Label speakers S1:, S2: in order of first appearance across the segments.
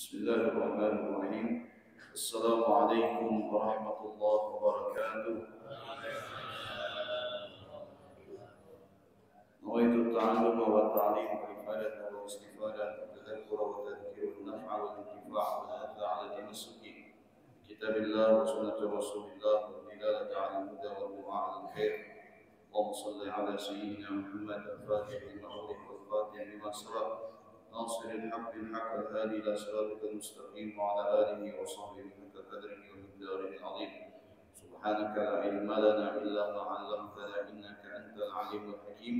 S1: بسم الله الرحمن الرحيم. السلام عليكم ورحمة الله وبركاته. نويت التعلم والتعليم والإفادة والاستفادة والتذكر والتذكير النفع والانتفاع والحث على تمسك كتاب الله وسنة رسول الله والدلالة على الهدى والدعاء على الخير. اللهم صل على سيدنا محمد الفاتح لما أغلق والفاتح لما سبق ناصر الحق بالحق الهادي إلى صراطك المستقيم وعلى آله وصحبه حق قدره ومقداره العظيم. سبحانك لا علم لنا إلا ما علمتنا إنك أنت العليم الحكيم.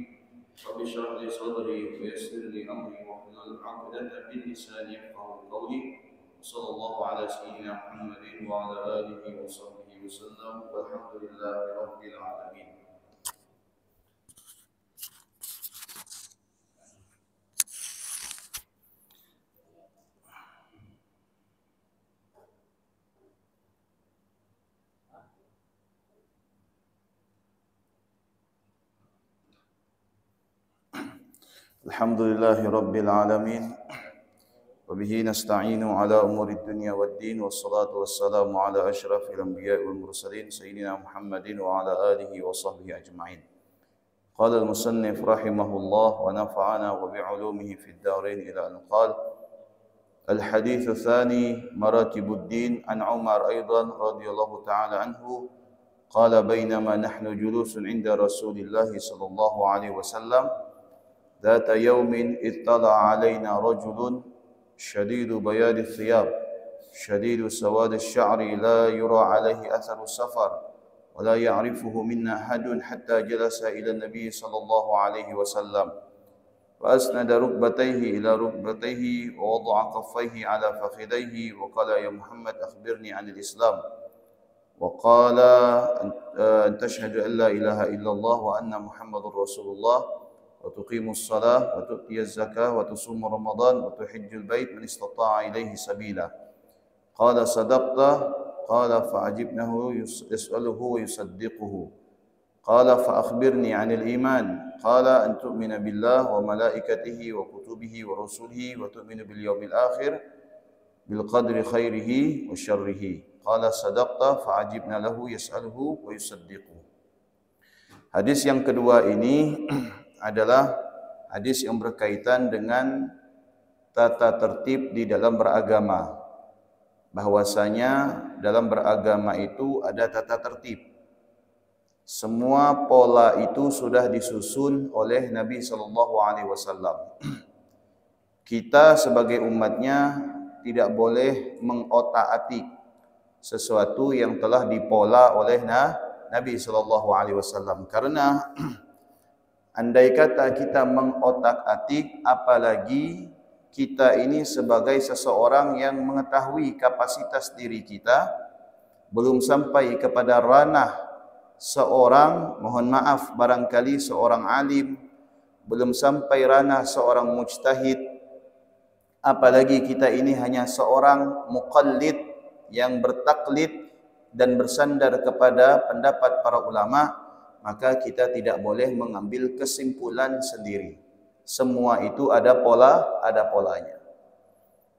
S1: رب اشرح لي صدري ويسر لي أمري واحلل عقدة من لساني يفقهوا قولي. وصلى الله على سيدنا محمد وعلى آله وصحبه وسلم والحمد لله رب العالمين. Alhamdulillahi Rabbil Alamin. Wabihi nasta'inu ala umuri dunya wad din. Wassalatu wassalamu ala ashrafil anbiya wal mursalin Sayyidina Muhammadin wa ala alihi wa sahbihi ajma'in. Qala al-musannif rahimahullah wa nafa'ana wa bi'ulumihi fid darain ila an qala al-hadith ath-thani maratibud din an Umar aidan radhiyallahu ta'ala anhu qala bainama nahnu julusun 'inda Rasulillah sallallahu alaihi wasallam ذات يوم اطلع علينا رجل شديد بياض الثياب شديد سواد الشعر لا يرى عليه أثر السفر ولا يعرفه منا أحد حتى جلس إلى النبي صلى الله عليه وسلم فأسند ركبتيه إلى ركبتيه ووضع كفيه على فخذيه وقال يا محمد أخبرني عن الإسلام وقال أن تشهد أن لا إله إلا الله وأن محمد رسول الله وتقيم الصلاة وتؤتي الزكاة وتصوم رمضان وتحج البيت من استطاع إليه سبيلا قال صدقت قال فعجبنه يسأله ويصدقه قال فأخبرني عن الإيمان قال أن تؤمن بالله وملائكته وكتبه ورسله وتؤمن باليوم الآخر بالقدر خيره وشره قال صدقت فعجبنا له يسأله ويصدقه. Hadis yang kedua ini adalah hadis yang berkaitan dengan tata tertib di dalam beragama. Bahwasanya dalam beragama itu ada tata tertib. Semua pola itu sudah disusun oleh Nabi sallallahu alaihi wasallam. Kita sebagai umatnya tidak boleh mengotak-atik sesuatu yang telah dipola oleh Nabi sallallahu alaihi wasallam, karena andai kata kita mengotak-atik, apalagi kita ini sebagai seseorang yang mengetahui kapasitas diri kita, belum sampai kepada ranah seorang, mohon maaf, barangkali seorang alim, belum sampai ranah seorang mujtahid, apalagi kita ini hanya seorang muqallid yang bertaklid dan bersandar kepada pendapat para ulama, maka kita tidak boleh mengambil kesimpulan sendiri. Semua itu ada polanya.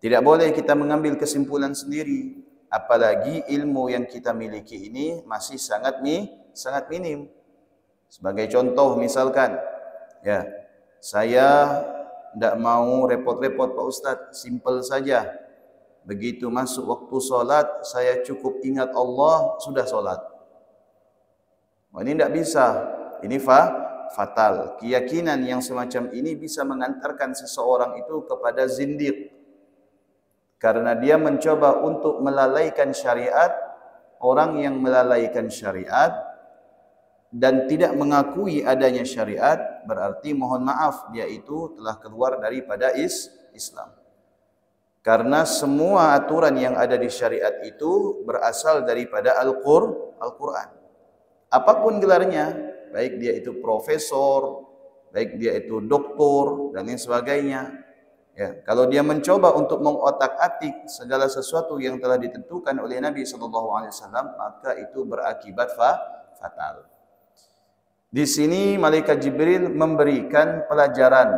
S1: Tidak boleh kita mengambil kesimpulan sendiri, apalagi ilmu yang kita miliki ini masih sangat minim. Sebagai contoh misalkan, ya, saya tidak mau repot-repot Pak Ustadz, simple saja. Begitu masuk waktu solat, saya cukup ingat Allah, sudah solat. Ini tidak bisa, ini fatal. Keyakinan yang semacam ini bisa mengantarkan seseorang itu kepada zindiq, karena dia mencoba untuk melalaikan syariat. Orang yang melalaikan syariat dan tidak mengakui adanya syariat, berarti mohon maaf, dia itu telah keluar daripada Islam. Karena semua aturan yang ada di syariat itu berasal daripada Al-Quran. Apapun gelarnya, baik dia itu profesor, baik dia itu doktor, dan lain sebagainya. Ya, kalau dia mencoba untuk mengotak-atik segala sesuatu yang telah ditentukan oleh Nabi SAW, maka itu berakibat fatal. Di sini Malaikat Jibril memberikan pelajaran,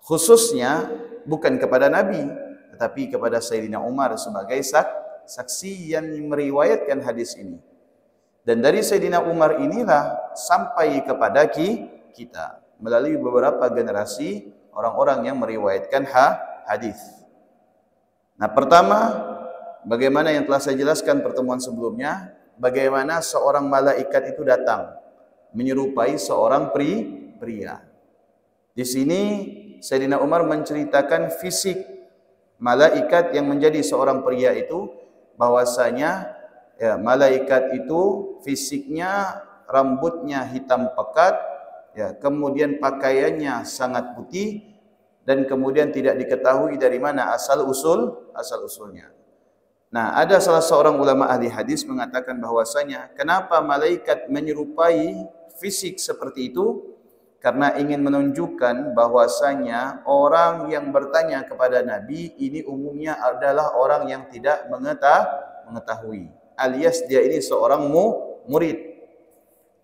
S1: khususnya bukan kepada Nabi, tetapi kepada Sayyidina Umar sebagai saksi yang meriwayatkan hadis ini. Dan dari Sayyidina Umar inilah sampai kepada kita melalui beberapa generasi orang-orang yang meriwayatkan hadis. Nah, pertama, bagaimana yang telah saya jelaskan pertemuan sebelumnya, bagaimana seorang malaikat itu datang menyerupai seorang pria. Di sini Sayyidina Umar menceritakan fisik malaikat yang menjadi seorang pria itu, bahwasanya ya, malaikat itu fisiknya, rambutnya hitam pekat, ya, kemudian pakaiannya sangat putih, dan kemudian tidak diketahui dari mana asal-usulnya. Nah, ada salah seorang ulama ahli hadis mengatakan bahwasanya kenapa malaikat menyerupai fisik seperti itu? Karena ingin menunjukkan bahwasanya orang yang bertanya kepada Nabi ini umumnya adalah orang yang tidak mengetahui, alias dia ini seorang murid.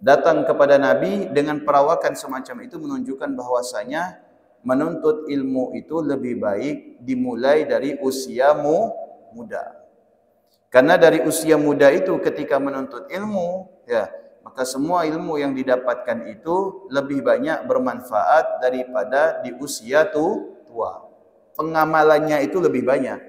S1: Datang kepada Nabi dengan perawakan semacam itu menunjukkan bahwasanya menuntut ilmu itu lebih baik dimulai dari usia muda. Karena dari usia muda itu ketika menuntut ilmu, ya, maka semua ilmu yang didapatkan itu lebih banyak bermanfaat daripada di usia tua. Pengamalannya itu lebih banyak.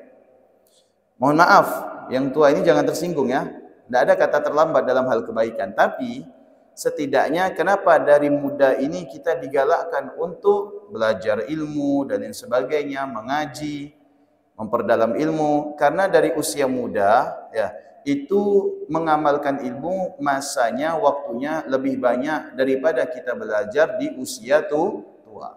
S1: Mohon maaf, yang tua ini jangan tersinggung ya. Tidak ada kata terlambat dalam hal kebaikan. Tapi setidaknya kenapa dari muda ini kita digalakkan untuk belajar ilmu dan lain sebagainya, mengaji, memperdalam ilmu. Karena dari usia muda, ya, itu mengamalkan ilmu masanya, waktunya lebih banyak daripada kita belajar di usia tua.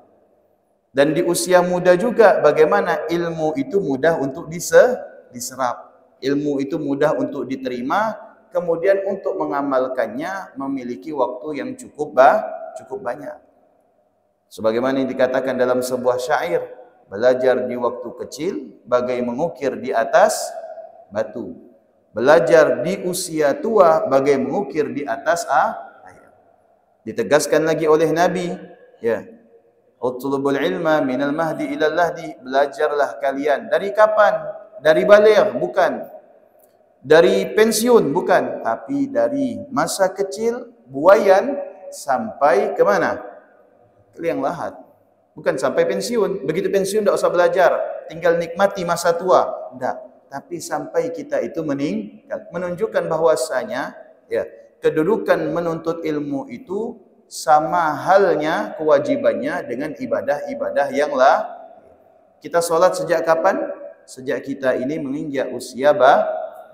S1: Dan di usia muda juga bagaimana ilmu itu mudah untuk diserap. Ilmu itu mudah untuk diterima, kemudian untuk mengamalkannya memiliki waktu yang cukup banyak. Sebagaimana yang dikatakan dalam sebuah syair, belajar di waktu kecil bagai mengukir di atas batu. Belajar di usia tua bagai mengukir di atas air. Ditegaskan lagi oleh Nabi, ya, utlubul ilma minal mahdi ilal lahdi, belajarlah kalian. Dari kapan? Dari baligh, bukan. Dari pensiun, bukan. Tapi dari masa kecil, buayan, sampai ke mana? Ke liang lahat. Bukan sampai pensiun. Begitu pensiun tidak usah belajar, tinggal nikmati masa tua. Tidak. Tapi sampai kita itu meninggal, menunjukkan bahwasanya ya, kedudukan menuntut ilmu itu sama halnya kewajibannya dengan ibadah-ibadah yang lain. Kita sholat sejak kapan? Sejak kita ini menginjak usia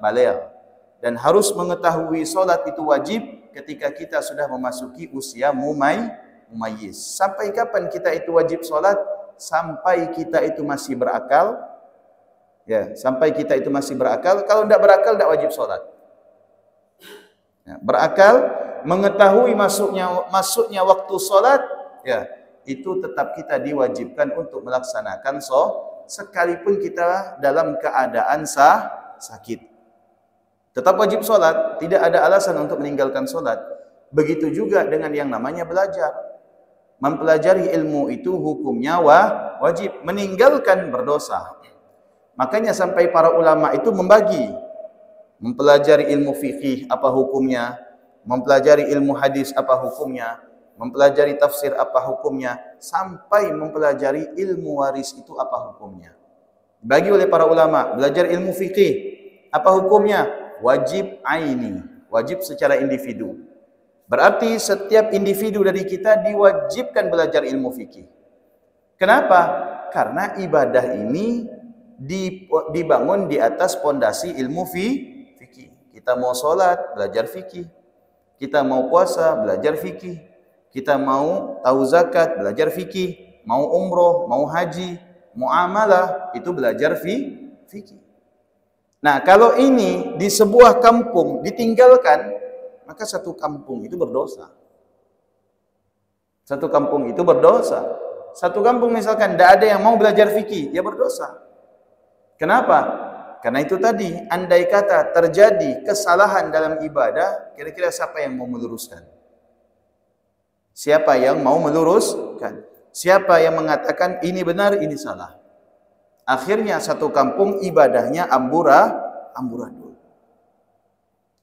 S1: baligh. Dan harus mengetahui sholat itu wajib ketika kita sudah memasuki usia mumayyiz. Sampai kapan kita itu wajib sholat? Sampai kita itu masih berakal. Ya, sampai kita itu masih berakal. Kalau tidak berakal, tidak wajib sholat. Ya, berakal, mengetahui masuknya waktu sholat, ya, itu tetap kita diwajibkan untuk melaksanakan sekalipun kita dalam keadaan sakit. Tetap wajib sholat, tidak ada alasan untuk meninggalkan sholat. Begitu juga dengan yang namanya belajar. Mempelajari ilmu itu hukumnya wajib, meninggalkan berdosa. Makanya sampai para ulama itu membagi, mempelajari ilmu fikih apa hukumnya, mempelajari ilmu hadis apa hukumnya, mempelajari tafsir apa hukumnya, sampai mempelajari ilmu waris itu apa hukumnya. Bagi oleh para ulama, belajar ilmu fikih apa hukumnya? Wajib aini, wajib secara individu. Berarti setiap individu dari kita diwajibkan belajar ilmu fikih. Kenapa? Karena ibadah ini dibangun di atas pondasi ilmu fikih. Kita mau sholat, belajar fikih. Kita mau puasa, belajar fikih. Kita mau tahu zakat, belajar fikih. Mau umroh, mau haji, muamalah, itu belajar fikih. Nah, kalau ini di sebuah kampung ditinggalkan, maka satu kampung itu berdosa. Satu kampung itu berdosa. Satu kampung misalkan tidak ada yang mau belajar fikih, ya berdosa. Kenapa? Karena itu tadi, andai kata terjadi kesalahan dalam ibadah, kira-kira siapa yang mau meluruskan? Siapa yang mau meluruskan? Siapa yang mengatakan ini benar, ini salah? Akhirnya satu kampung ibadahnya amburadul.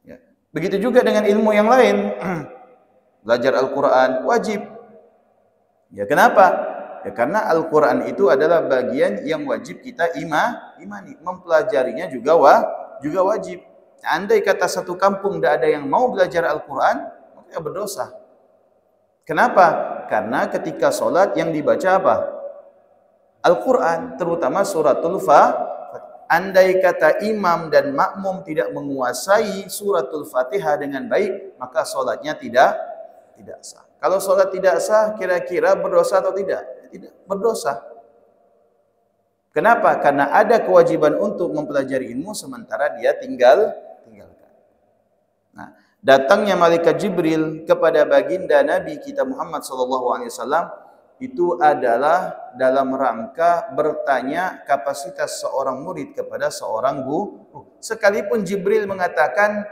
S1: Ya. Begitu juga dengan ilmu yang lain. Belajar Al-Quran wajib. Ya, kenapa? Ya, karena Al-Quran itu adalah bagian yang wajib kita imani. Mempelajarinya juga wajib. Andai kata satu kampung tidak ada yang mau belajar Al-Quran, maka berdosa. Kenapa? Karena ketika sholat yang dibaca apa? Al-Quran, terutama suratul Fatihah. Andai kata imam dan makmum tidak menguasai suratul Fatihah dengan baik, maka sholatnya tidak sah. Kalau sholat tidak sah, kira-kira berdosa atau tidak? Tidak, berdosa. Kenapa? Karena ada kewajiban untuk mempelajari ilmu sementara dia tinggalkan. Nah, datangnya malaikat Jibril kepada baginda Nabi kita Muhammad SAW itu adalah dalam rangka bertanya kapasitas seorang murid kepada seorang guru. Sekalipun Jibril mengatakan,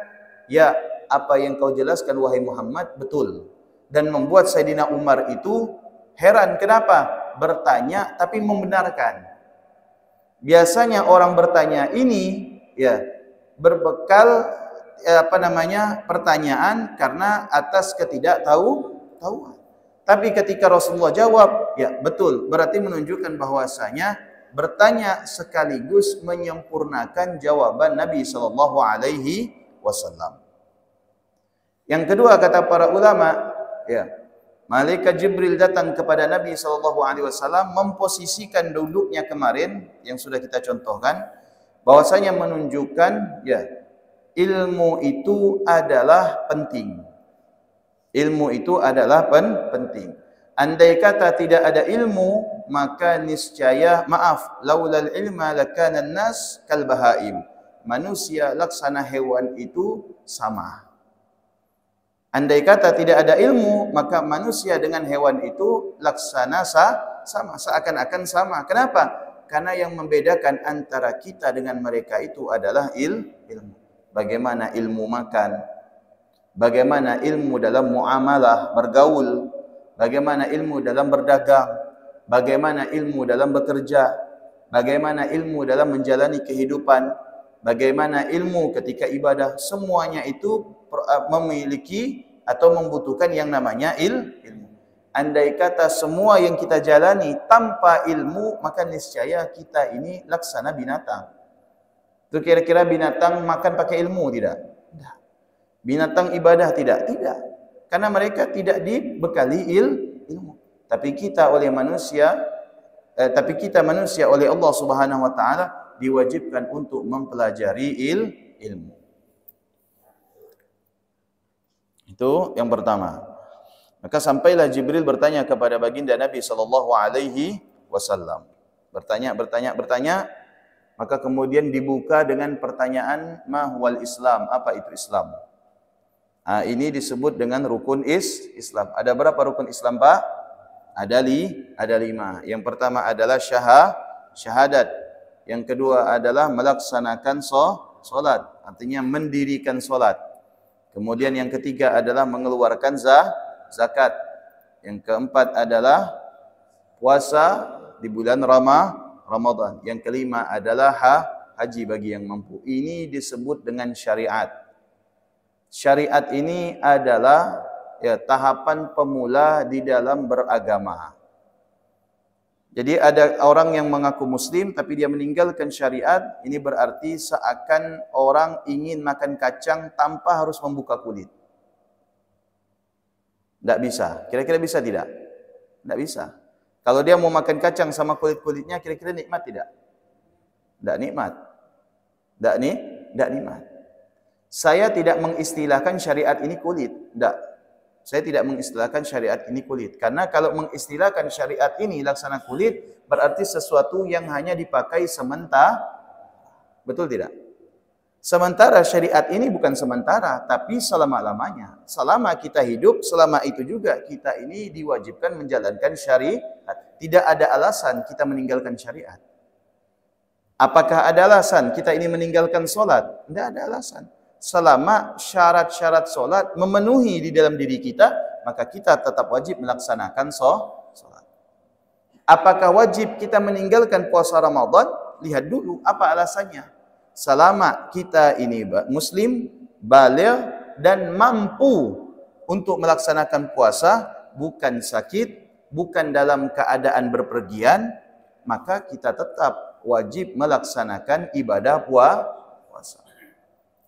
S1: ya, apa yang kau jelaskan wahai Muhammad betul. Dan membuat Sayyidina Umar itu heran. Kenapa? Bertanya tapi membenarkan. Biasanya orang bertanya ini ya berbekal pertanyaan karena atas ketidaktahuan. Tapi ketika Rasulullah jawab, ya betul, berarti menunjukkan bahwasanya bertanya sekaligus menyempurnakan jawaban Nabi sallallahu alaihi wasallam. Yang kedua kata para ulama, ya, malaikat Jibril datang kepada Nabi sallallahu alaihi wasallam memposisikan duduknya kemarin yang sudah kita contohkan, bahwasanya menunjukkan ya ilmu itu adalah penting. Ilmu itu adalah penting. Andai kata tidak ada ilmu, maka niscaya, laulal ilma lakana nas kal bahaim. Manusia laksana hewan itu sama. Andai kata tidak ada ilmu, maka manusia dengan hewan itu laksana sama, seakan-akan sama. Kenapa? Karena yang membedakan antara kita dengan mereka itu adalah ilmu. Bagaimana ilmu makan, bagaimana ilmu dalam muamalah, bergaul, bagaimana ilmu dalam berdagang, bagaimana ilmu dalam bekerja, bagaimana ilmu dalam menjalani kehidupan, bagaimana ilmu ketika ibadah, semuanya itu memiliki atau membutuhkan yang namanya ilmu. Andai kata semua yang kita jalani tanpa ilmu, maka niscaya kita ini laksana binatang. Itu kira-kira binatang makan pakai ilmu tidak? Tidak. Binatang ibadah tidak? Tidak. Karena mereka tidak dibekali ilmu. Tapi kita manusia oleh Allah Subhanahu wa taala diwajibkan untuk mempelajari ilmu. Itu yang pertama. Maka sampailah Jibril bertanya kepada baginda Nabi sallallahu alaihi wasallam. Bertanya. Maka kemudian dibuka dengan pertanyaan ma huwal Islam? Apa itu Islam? Nah, ini disebut dengan rukun Islam. Ada berapa rukun Islam, Pak? Ada 5. Yang pertama adalah syahadat. Yang kedua adalah melaksanakan solat, artinya mendirikan solat. Kemudian yang ketiga adalah mengeluarkan zakat. Yang keempat adalah puasa di bulan Ramadan. Yang kelima adalah haji bagi yang mampu. Ini disebut dengan syariat. Syariat ini adalah ya tahapan pemula di dalam beragama. Jadi ada orang yang mengaku muslim tapi dia meninggalkan syariat, ini berarti seakan orang ingin makan kacang tanpa harus membuka kulit. Tidak bisa. Kira-kira bisa tidak? Tidak bisa. Kalau dia mau makan kacang sama kulit-kulitnya, kira-kira nikmat tidak? Tidak nikmat. Tidak nikmat. Saya tidak mengistilahkan syariat ini kulit. Tidak. Saya tidak mengistilahkan syariat ini kulit. Karena kalau mengistilahkan syariat ini laksana kulit, berarti sesuatu yang hanya dipakai sementara. Betul tidak? Sementara syariat ini bukan sementara, tapi selama-lamanya. Selama kita hidup, selama itu juga kita ini diwajibkan menjalankan syariat. Tidak ada alasan kita meninggalkan syariat. Apakah ada alasan kita ini meninggalkan solat? Tidak ada alasan. Selama syarat-syarat solat memenuhi di dalam diri kita, maka kita tetap wajib melaksanakan solat. Apakah wajib kita meninggalkan puasa Ramadan? Lihat dulu apa alasannya. Selama kita ini muslim, baligh dan mampu untuk melaksanakan puasa, bukan sakit, bukan dalam keadaan berpergian, maka kita tetap wajib melaksanakan ibadah puasa.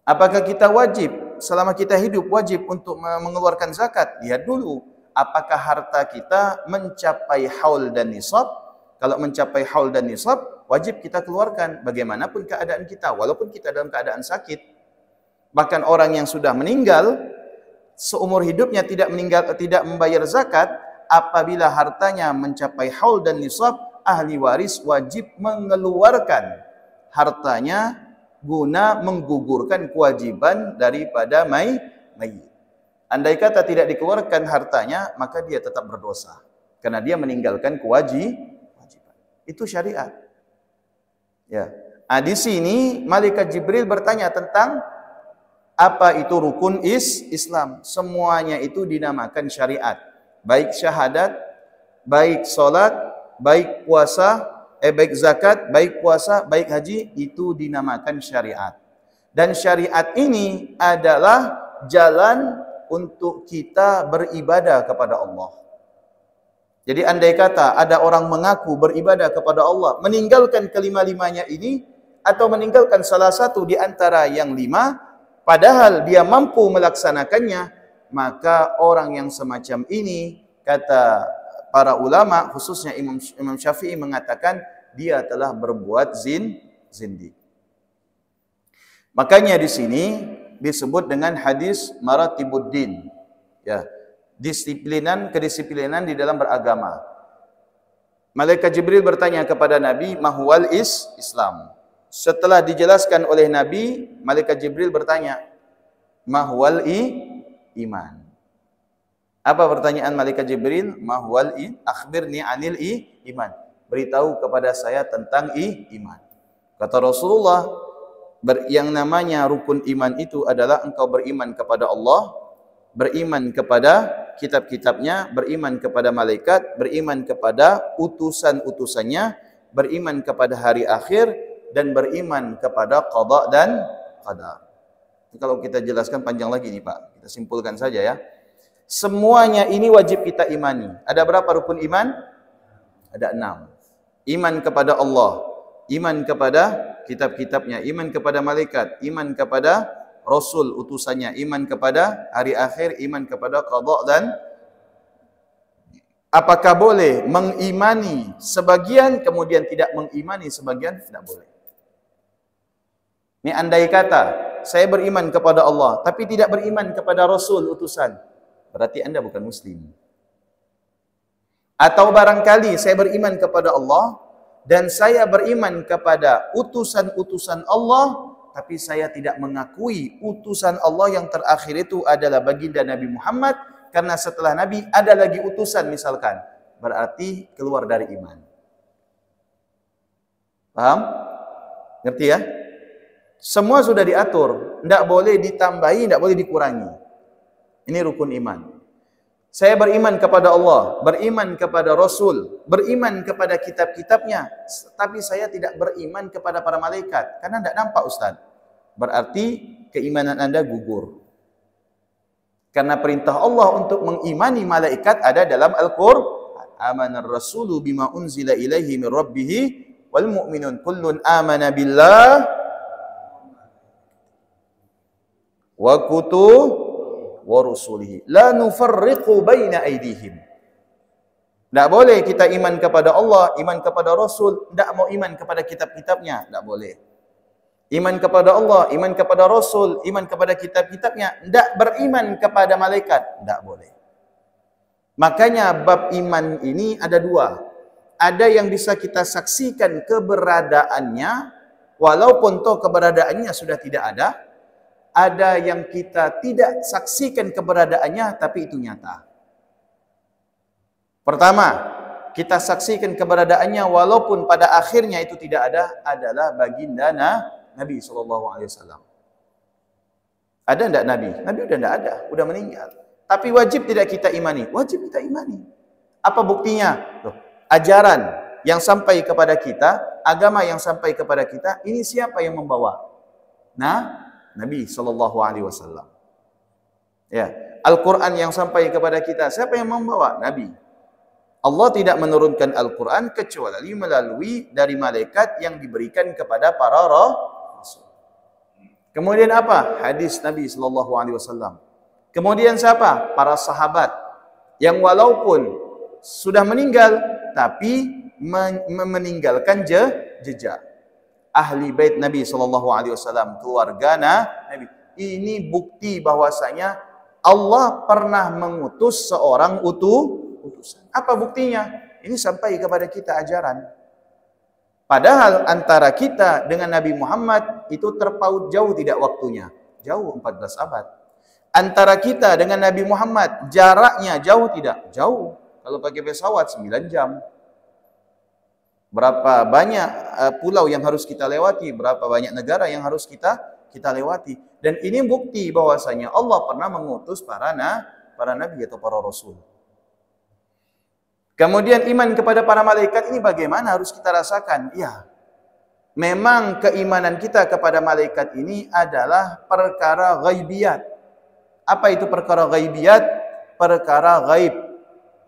S1: Apakah kita wajib selama kita hidup wajib untuk mengeluarkan zakat? Lihat dulu apakah harta kita mencapai haul dan nisab. Kalau mencapai haul dan nisab, wajib kita keluarkan bagaimanapun keadaan kita, walaupun kita dalam keadaan sakit. Bahkan orang yang sudah meninggal seumur hidupnya tidak membayar zakat, apabila hartanya mencapai haul dan nisab, ahli waris wajib mengeluarkan hartanya guna menggugurkan kewajiban daripada mayit. Andai kata tidak dikeluarkan hartanya, maka dia tetap berdosa karena dia meninggalkan kewajiban. Itu syariat. Ya. Di sini malaikat Jibril bertanya tentang apa itu rukun Islam. Semuanya itu dinamakan syariat. Baik syahadat, baik solat, baik puasa, baik zakat, baik puasa, baik haji, itu dinamakan syariat. Dan syariat ini adalah jalan untuk kita beribadah kepada Allah. Jadi andai kata ada orang mengaku beribadah kepada Allah, meninggalkan kelima-limanya ini, atau meninggalkan salah satu di antara yang lima, padahal dia mampu melaksanakannya, maka orang yang semacam ini, kata para ulama, khususnya Imam Syafi'i mengatakan, dia telah berbuat zindik. Makanya di sini disebut dengan hadis maratibuddin. Ya, kedisiplinan di dalam beragama. Malaikat Jibril bertanya kepada Nabi, mahwal Islam. Setelah dijelaskan oleh Nabi, malaikat Jibril bertanya, mahwal iman. Apa pertanyaan malaikat Jibril? Mahwal akhbirni anil iman. Beritahu kepada saya tentang iman. Kata Rasulullah, yang namanya rukun iman itu adalah engkau beriman kepada Allah, beriman kepada kitab-kitabnya, beriman kepada malaikat, beriman kepada utusan-utusannya, beriman kepada hari akhir, dan beriman kepada qada dan qadar. Kalau kita jelaskan panjang lagi nih Pak, kita simpulkan saja ya. Semuanya ini wajib kita imani. Ada berapa rukun iman? Ada 6. Iman kepada Allah, iman kepada kitab-kitabnya, iman kepada malaikat, iman kepada Rasul utusannya, iman kepada hari akhir, iman kepada qada dan apakah boleh mengimani sebagian kemudian tidak mengimani sebagian? Tidak boleh. Ini andai kata saya beriman kepada Allah tapi tidak beriman kepada Rasul utusan, berarti Anda bukan muslim. Atau barangkali saya beriman kepada Allah dan saya beriman kepada utusan-utusan Allah, tapi saya tidak mengakui utusan Allah yang terakhir itu adalah baginda Nabi Muhammad, karena setelah Nabi ada lagi utusan misalkan, berarti keluar dari iman. Paham? Ngerti ya? Semua sudah diatur, tidak boleh ditambahi, tidak boleh dikurangi. Ini rukun iman. Saya beriman kepada Allah, beriman kepada Rasul, beriman kepada kitab-kitabnya, tapi saya tidak beriman kepada para malaikat, karena tidak nampak Ustaz. Berarti keimanan Anda gugur. Karena perintah Allah untuk mengimani malaikat ada dalam Al-Qur'an. Amanar rasulu bima unzila ilaihi min rabbih wal mu'minun kullun amana billah wa wa rusulihi la nufarriqu baina aydihim. Tidak boleh kita iman kepada Allah, iman kepada Rasul, tidak mau iman kepada kitab-kitabnya, tidak boleh. Iman kepada Allah, iman kepada Rasul, iman kepada kitab-kitabnya, tidak beriman kepada malaikat, tidak boleh. Makanya bab iman ini ada 2. Ada yang bisa kita saksikan keberadaannya, walaupun toh keberadaannya sudah tidak ada. Ada yang kita tidak saksikan keberadaannya, tapi itu nyata. Pertama, kita saksikan keberadaannya walaupun pada akhirnya itu tidak ada, adalah baginda Nabi SAW. Ada tidak Nabi? Nabi sudah tidak ada, sudah meninggal. Tapi wajib tidak kita imani? Wajib kita imani. Apa buktinya? Loh, ajaran yang sampai kepada kita, agama yang sampai kepada kita, ini siapa yang membawa? Nah, Nabi sallallahu alaihi wasallam. Ya, Al-Qur'an yang sampai kepada kita, siapa yang membawa? Nabi. Allah tidak menurunkan Al-Qur'an kecuali melalui dari malaikat yang diberikan kepada para rasul. Kemudian apa? Hadis Nabi sallallahu alaihi wasallam. Kemudian siapa? Para sahabat yang walaupun sudah meninggal tapi meninggalkan jejak. Ahli bait Nabi sallallahu alaihi wasallam, keluarga Nabi. Ini bukti bahwasanya Allah pernah mengutus seorang utusan. Apa buktinya? Ini sampai kepada kita ajaran. Padahal antara kita dengan Nabi Muhammad itu terpaut jauh tidak waktunya? Jauh 14 abad. Antara kita dengan Nabi Muhammad jaraknya jauh tidak? Jauh. Kalau pakai pesawat 9 jam. Berapa banyak pulau yang harus kita lewati, berapa banyak negara yang harus kita lewati. Dan ini bukti bahwasanya Allah pernah mengutus para nabi atau para rasul. Kemudian iman kepada para malaikat ini bagaimana harus kita rasakan? Ya, memang keimanan kita kepada malaikat ini adalah perkara ghaibiyat. Apa itu perkara ghaibiyat? Perkara ghaib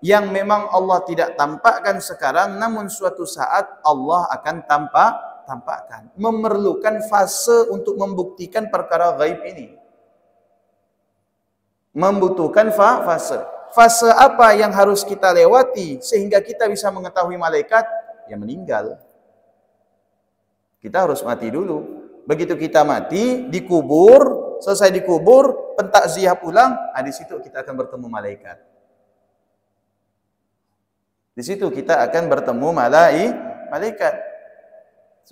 S1: yang memang Allah tidak tampakkan sekarang, namun suatu saat Allah akan tampakkan. Memerlukan fase untuk membuktikan perkara gaib ini. Membutuhkan fase. Fase apa yang harus kita lewati sehingga kita bisa mengetahui malaikat? Ya meninggal. Kita harus mati dulu. Begitu kita mati, dikubur, selesai dikubur, pentakziah pulang, di situ kita akan bertemu malaikat. Di situ kita akan bertemu malaikat.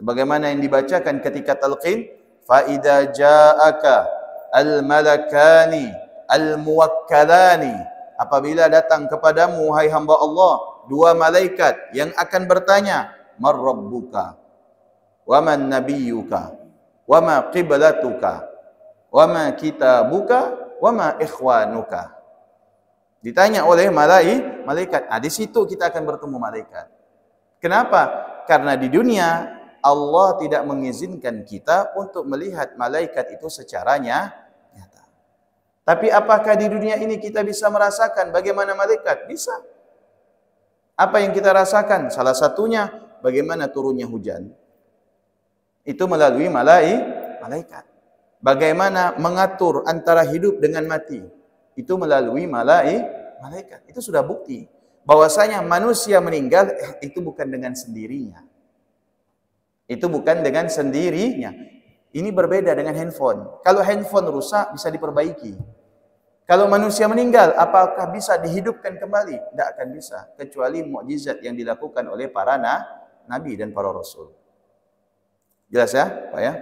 S1: Sebagaimana yang dibacakan ketika talqin, fa idza ja'aka al-malakani al-muwakkalani, apabila datang kepadamu wahai hamba Allah dua malaikat yang akan bertanya, mar rabbuka wa man nabiyyuka wa ma qiblatuka wa ma kitabuka wa ma ikhwanuka. Ditanya oleh malaikat. Di situ kita akan bertemu malaikat. Kenapa? Karena di dunia Allah tidak mengizinkan kita untuk melihat malaikat itu secara nyata. Tapi apakah di dunia ini kita bisa merasakan bagaimana malaikat? Bisa. Apa yang kita rasakan? Salah satunya bagaimana turunnya hujan. Itu melalui malaikat. Bagaimana mengatur antara hidup dengan mati. Itu melalui malaikat. Itu sudah bukti bahwasanya manusia meninggal itu bukan dengan sendirinya. Itu bukan dengan sendirinya. Ini berbeda dengan handphone. Kalau handphone rusak bisa diperbaiki. Kalau manusia meninggal, apakah bisa dihidupkan kembali? Tidak akan bisa, kecuali mukjizat yang dilakukan oleh para nabi dan para rasul. Jelas ya, Pak ya?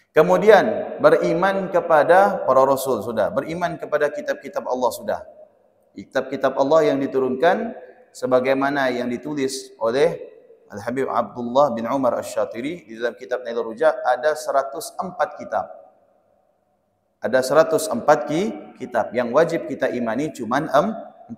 S1: Kemudian beriman kepada para rasul sudah, beriman kepada kitab-kitab Allah sudah. Kitab-kitab Allah yang diturunkan sebagaimana yang ditulis oleh Al-Habib Abdullah bin Umar Asy-Syatiri di dalam kitab Nailur Ruja, ada 104 kitab. Ada 104 kitab yang wajib kita imani cuman 4.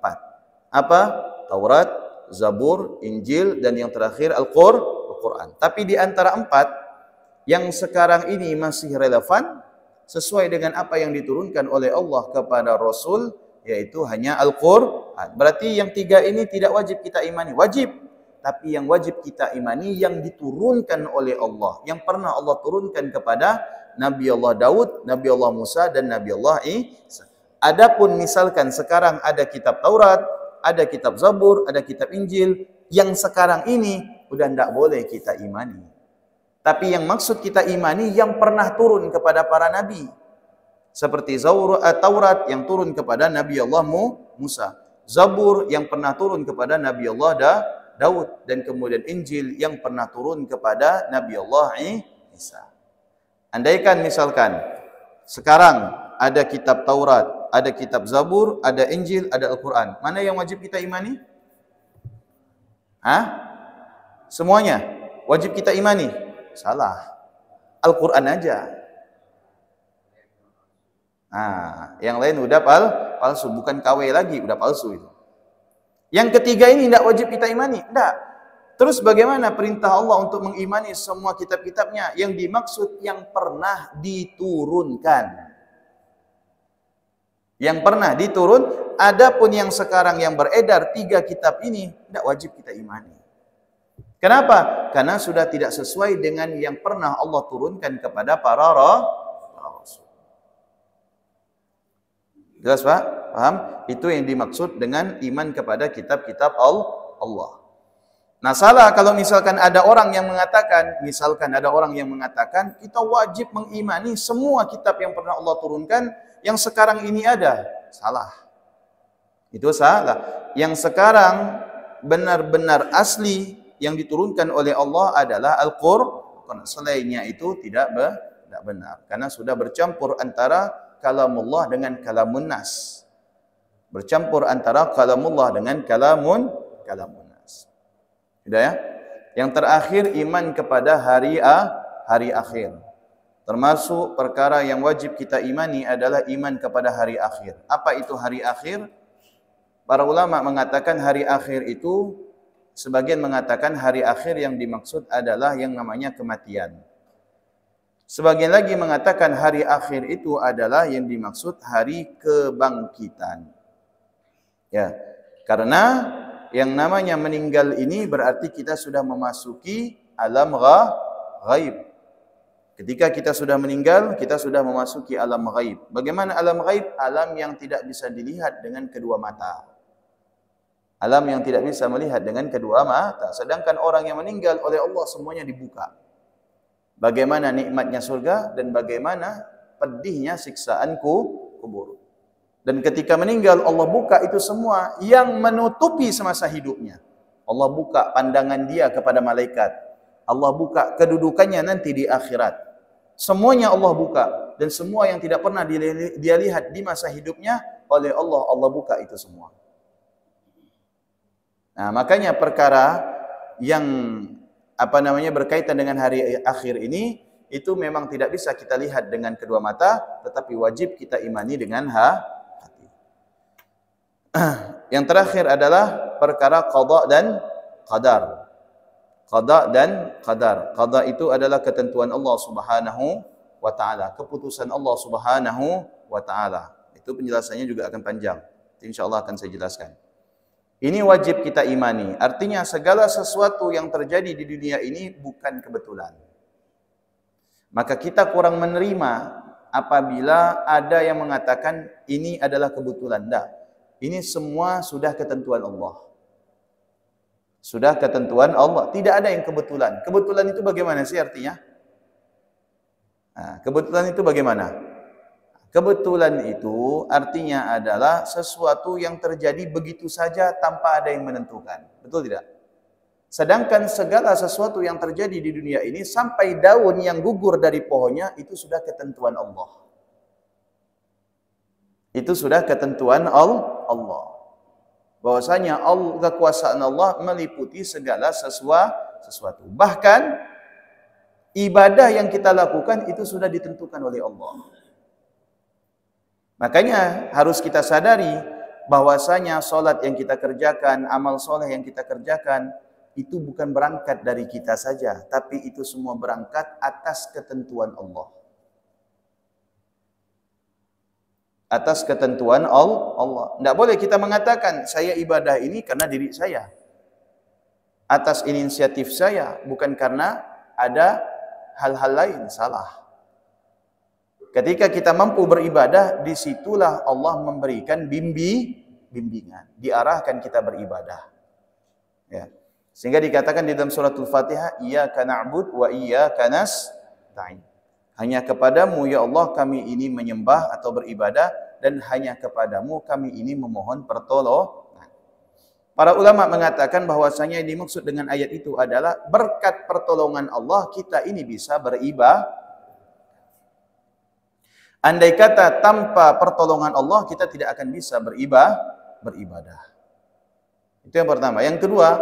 S1: Apa? Taurat, Zabur, Injil, dan yang terakhir Al-Quran. Tapi di antara 4 yang sekarang ini masih relevan sesuai dengan apa yang diturunkan oleh Allah kepada Rasul, yaitu hanya Al-Quran. Berarti yang 3 ini tidak wajib kita imani. Wajib. Tapi yang wajib kita imani yang diturunkan oleh Allah, yang pernah Allah turunkan kepada Nabi Allah Daud, Nabi Allah Musa, dan Nabi Allah Isa. Adapun misalkan sekarang ada kitab Taurat, ada kitab Zabur, ada kitab Injil, yang sekarang ini udah tidak boleh kita imani. Tapi yang maksud kita imani yang pernah turun kepada para nabi. Seperti Taurat yang turun kepada Nabi Allah Musa. Zabur yang pernah turun kepada Nabi Allah Daud. Dan kemudian Injil yang pernah turun kepada Nabi Allah Isa. Andaikan misalkan sekarang ada kitab Taurat, ada kitab Zabur, ada Injil, ada Al-Quran. Mana yang wajib kita imani? Semuanya wajib kita imani? Salah. Al-Quran aja. Yang lain udah palsu, bukan KW lagi, udah palsu itu. Yang ketiga ini tidak wajib kita imani. Tidak. Terus bagaimana perintah Allah untuk mengimani semua kitab-kitabnya? Yang dimaksud yang pernah diturunkan. Yang pernah diturun, adapun yang sekarang yang beredar 3 kitab ini, tidak wajib kita imani. Kenapa? Karena sudah tidak sesuai dengan yang pernah Allah turunkan kepada para rasul. Jelas Pak? Paham? Itu yang dimaksud dengan iman kepada kitab-kitab Allah. Nah salah kalau misalkan ada orang yang mengatakan, kita wajib mengimani semua kitab yang pernah Allah turunkan, yang sekarang ini ada. Salah. Itu salah. Yang sekarang benar-benar asli yang diturunkan oleh Allah adalah Al-Qur'an. Selainnya itu tidak benar. Karena sudah bercampur antara kalamullah dengan kalamun nas. Bercampur antara kalamullah dengan kalamun nas. Sudah ya? Yang terakhir iman kepada hari akhir. Termasuk perkara yang wajib kita imani adalah iman kepada hari akhir. Apa itu hari akhir? Para ulama mengatakan hari akhir itu, sebagian mengatakan hari akhir yang dimaksud adalah yang namanya kematian. Sebagian lagi mengatakan hari akhir itu adalah yang dimaksud hari kebangkitan. Ya, karena yang namanya meninggal ini berarti kita sudah memasuki alam ghaib. Ketika kita sudah meninggal, kita sudah memasuki alam ghaib. Bagaimana alam ghaib? Alam yang tidak bisa dilihat dengan kedua mata. Alam yang tidak bisa melihat dengan kedua mata. Sedangkan orang yang meninggal oleh Allah semuanya dibuka. Bagaimana nikmatnya surga dan bagaimana pedihnya siksaan kubur. Dan ketika meninggal Allah buka itu semua yang menutupi semasa hidupnya. Allah buka pandangan dia kepada malaikat. Allah buka kedudukannya nanti di akhirat. Semuanya Allah buka. Dan semua yang tidak pernah dia lihat di masa hidupnya, oleh Allah buka itu semua. Nah, makanya perkara yang berkaitan dengan hari akhir ini, itu memang tidak bisa kita lihat dengan kedua mata, tetapi wajib kita imani dengan hati. Yang terakhir adalah perkara qada dan qadar. Qada dan qadar. Qada itu adalah ketentuan Allah Subhanahu wa taala, keputusan Allah Subhanahu wa taala. Itu penjelasannya juga akan panjang. Insyaallah akan saya jelaskan. Ini wajib kita imani. Artinya segala sesuatu yang terjadi di dunia ini bukan kebetulan. Maka kita kurang menerima apabila ada yang mengatakan ini adalah kebetulan. Tidak. Ini semua sudah ketentuan Allah. Sudah ketentuan Allah. Tidak ada yang kebetulan. Kebetulan itu bagaimana sih artinya? Nah, kebetulan itu bagaimana? Kebetulan itu artinya adalah sesuatu yang terjadi begitu saja tanpa ada yang menentukan. Betul tidak? Sedangkan segala sesuatu yang terjadi di dunia ini sampai daun yang gugur dari pohonnya itu sudah ketentuan Allah. Itu sudah ketentuan Allah. Bahwasanya kekuasaan Allah meliputi segala sesuatu. Bahkan ibadah yang kita lakukan itu sudah ditentukan oleh Allah. Makanya harus kita sadari bahwasanya salat yang kita kerjakan, amal soleh yang kita kerjakan itu bukan berangkat dari kita saja, tapi itu semua berangkat atas ketentuan Allah. Atas ketentuan Allah. Tidak boleh kita mengatakan saya ibadah ini karena diri saya, atas inisiatif saya, bukan karena ada hal-hal lain. Salah. Ketika kita mampu beribadah, disitulah Allah memberikan bimbingan, diarahkan kita beribadah. Ya. Sehingga dikatakan di dalam suratul Fatihah, iyyaka na'budu wa iyyaka nasta'in. Hanya kepadamu ya Allah kami ini menyembah atau beribadah, dan hanya kepadamu kami ini memohon pertolongan. Para ulama mengatakan bahwasanya yang dimaksud dengan ayat itu adalah berkat pertolongan Allah kita ini bisa beribadah. Andai kata tanpa pertolongan Allah kita tidak akan bisa beribadah. Itu yang pertama. Yang kedua,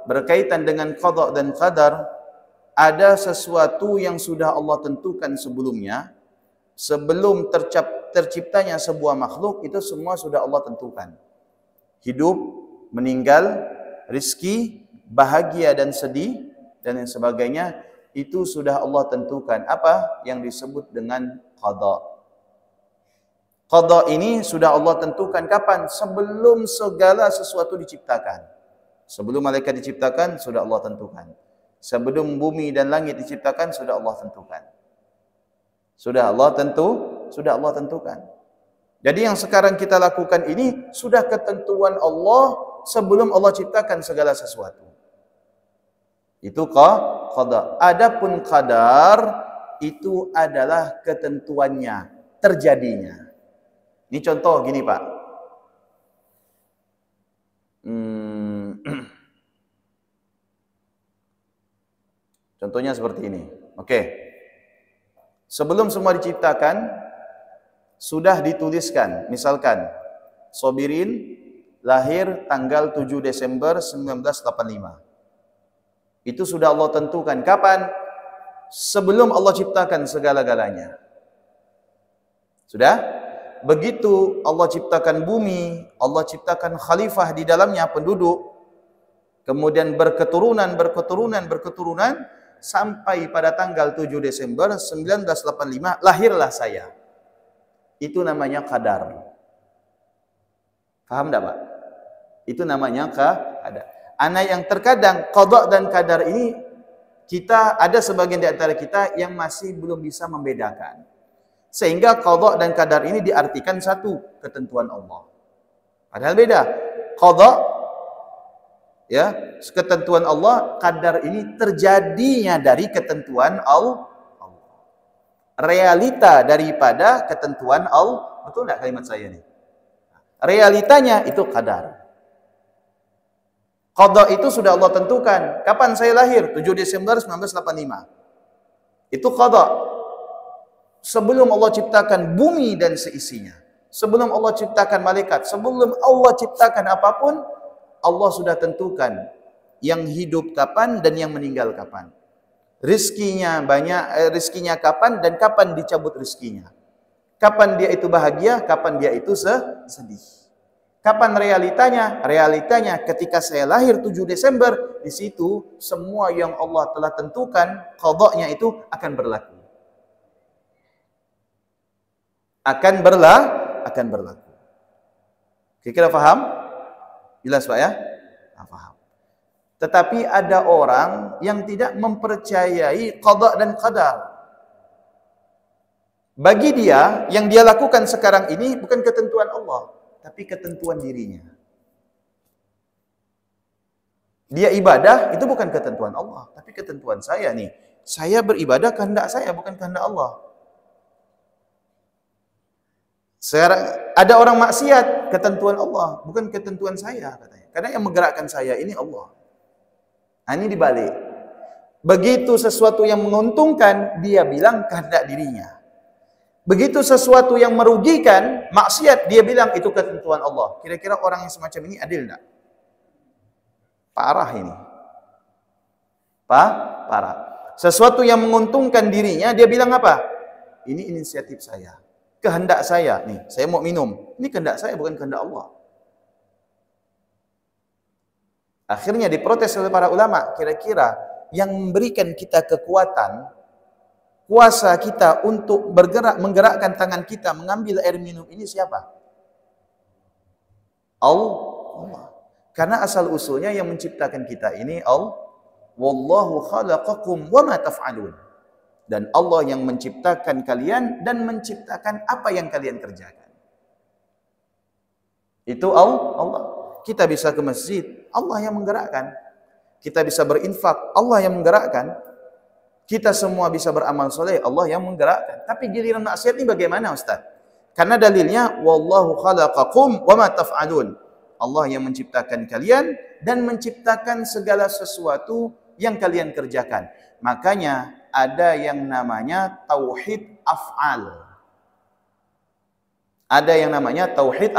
S1: berkaitan dengan qada dan qadar, ada sesuatu yang sudah Allah tentukan sebelumnya. Sebelum terciptanya sebuah makhluk, itu semua sudah Allah tentukan. Hidup, meninggal, rizki, bahagia dan sedih, dan yang sebagainya, itu sudah Allah tentukan. Apa yang disebut dengan qada. Qada ini sudah Allah tentukan kapan? Sebelum segala sesuatu diciptakan. Sebelum malaikat diciptakan, sudah Allah tentukan. Sebelum bumi dan langit diciptakan, sudah Allah tentukan. Sudah Allah tentukan. Jadi yang sekarang kita lakukan ini sudah ketentuan Allah sebelum Allah ciptakan segala sesuatu. Itu qada. Adapun qadar itu adalah ketentuannya, terjadinya. Ini contoh gini, Pak. Contohnya seperti ini. Oke. Sebelum semua diciptakan, sudah dituliskan. Misalkan, Sobirin lahir tanggal 7 Desember 1985. Itu sudah Allah tentukan. Kapan? Sebelum Allah ciptakan segala-galanya. Sudah? Begitu Allah ciptakan bumi, Allah ciptakan khalifah di dalamnya, penduduk, kemudian berketurunan, sampai pada tanggal 7 Desember 1985, lahirlah saya. Itu namanya qadar. Paham tak, Pak? Itu namanya qadar. Yang terkadang qada dan qadar ini, kita ada sebagian di antara kita yang masih belum bisa membedakan. Sehingga qada dan qadar ini diartikan satu, ketentuan Allah. Padahal beda. Qada, ya, ketentuan Allah, qadar ini terjadinya dari ketentuan Allah. Realita daripada ketentuan Allah. Betul enggak kalimat saya ini? Realitanya itu qadar. Qada itu sudah Allah tentukan. Kapan saya lahir? 7 Desember 1985. Itu qada. Sebelum Allah ciptakan bumi dan seisinya, sebelum Allah ciptakan malaikat, sebelum Allah ciptakan apapun, Allah sudah tentukan yang hidup kapan dan yang meninggal kapan. Rizkinya banyak, rizkinya kapan dan kapan dicabut rizkinya. Kapan dia itu bahagia, kapan dia itu sedih. Kapan realitanya? Realitanya ketika saya lahir 7 Desember, di situ semua yang Allah telah tentukan, qadanya itu akan berlaku. Akan berlaku. Kira-kira paham? Jelas, Pak, ya? Nah, paham. Tetapi ada orang yang tidak mempercayai qada dan qadar. Bagi dia, yang dia lakukan sekarang ini bukan ketentuan Allah, tapi ketentuan dirinya. Dia ibadah, itu bukan ketentuan Allah, tapi ketentuan saya nih. Saya beribadah kehendak saya, bukan kehendak Allah. Ada orang maksiat, ketentuan Allah, bukan ketentuan saya, katanya. Karena yang menggerakkan saya ini Allah. Ini dibalik. Begitu sesuatu yang menguntungkan, dia bilang kehendak dirinya. Begitu sesuatu yang merugikan, maksiat, dia bilang itu ketentuan Allah. Kira-kira orang yang semacam ini adil enggak? Parah ini. Parah. Sesuatu yang menguntungkan dirinya, dia bilang apa? Ini inisiatif saya. Kehendak saya, nih, saya mau minum. Ini kehendak saya, bukan kehendak Allah. Akhirnya diprotes oleh para ulama. Kira-kira yang memberikan kita kekuatan, kuasa kita untuk bergerak, menggerakkan tangan kita, mengambil air minum ini siapa? Allah. Karena asal usulnya yang menciptakan kita ini Allah. Wallahu khalaqakum wa ma taf'alun. Dan Allah yang menciptakan kalian dan menciptakan apa yang kalian kerjakan. Itu Allah. Kita bisa ke masjid, Allah yang menggerakkan. Kita bisa berinfak, Allah yang menggerakkan. Kita semua bisa beramal soleh, Allah yang menggerakkan. Tapi giliran maksiat ini bagaimana, Ustaz? Karena dalilnya wallahu khalaqakum wa ma taf'alun. Allah yang menciptakan kalian dan menciptakan segala sesuatu yang kalian kerjakan. Makanya ada yang namanya tauhid af'al. Ada yang namanya tauhid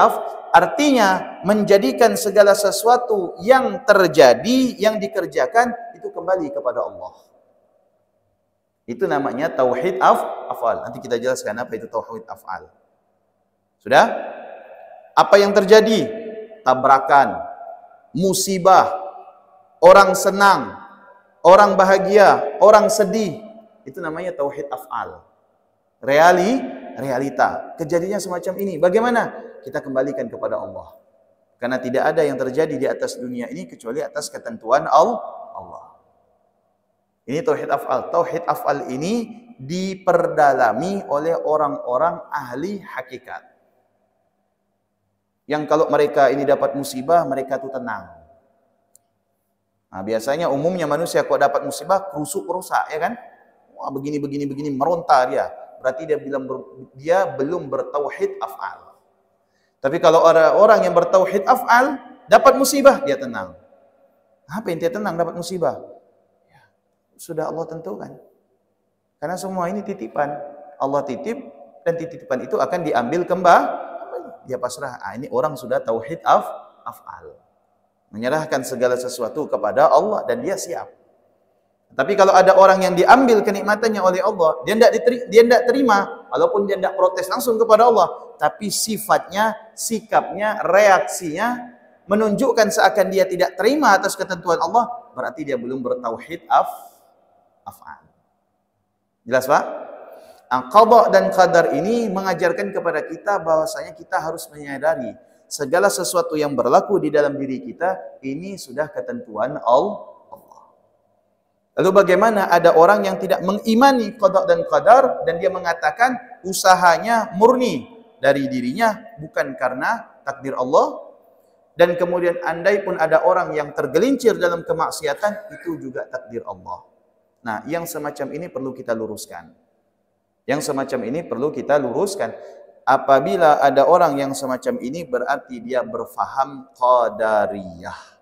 S1: artinya menjadikan segala sesuatu yang terjadi, yang dikerjakan itu kembali kepada Allah. Itu namanya tauhid af'al. Nanti kita jelaskan apa itu tauhid af'al. Sudah? Apa yang terjadi? Tabrakan, musibah, orang senang, orang bahagia, orang sedih. Itu namanya tauhid af'al. Realita. Kejadiannya semacam ini. Bagaimana? Kita kembalikan kepada Allah. Karena tidak ada yang terjadi di atas dunia ini kecuali atas ketentuan Allah. Ini tauhid af'al. Tauhid af'al ini diperdalami oleh orang-orang ahli hakikat. Yang kalau mereka ini dapat musibah, mereka tuh tenang. Nah, biasanya umumnya manusia kalau dapat musibah, rusak, ya kan? Wah, begini, meronta dia. Berarti dia belum bertauhid af'al. Tapi kalau orang yang bertauhid af'al, dapat musibah, dia tenang. Apa yang dia tenang dapat musibah? Ya, sudah Allah tentukan. Karena semua ini titipan. Allah titip, dan titipan itu akan diambil kembali. Dia pasrah. Ini orang sudah tauhid af'al. Menyerahkan segala sesuatu kepada Allah dan dia siap. Tapi kalau ada orang yang diambil kenikmatannya oleh Allah, dia tidak terima, walaupun dia tidak protes langsung kepada Allah, tapi sifatnya, sikapnya, reaksinya menunjukkan seakan dia tidak terima atas ketentuan Allah, berarti dia belum bertauhid af'al. Jelas, Pak? Qada dan qadar ini mengajarkan kepada kita bahwasanya kita harus menyadari segala sesuatu yang berlaku di dalam diri kita ini sudah ketentuan Allah. Lalu bagaimana ada orang yang tidak mengimani qada dan qadar dan dia mengatakan usahanya murni dari dirinya bukan karena takdir Allah, dan kemudian andai pun ada orang yang tergelincir dalam kemaksiatan itu juga takdir Allah. Nah, yang semacam ini perlu kita luruskan. Apabila ada orang yang semacam ini berarti dia berfaham qadariyah.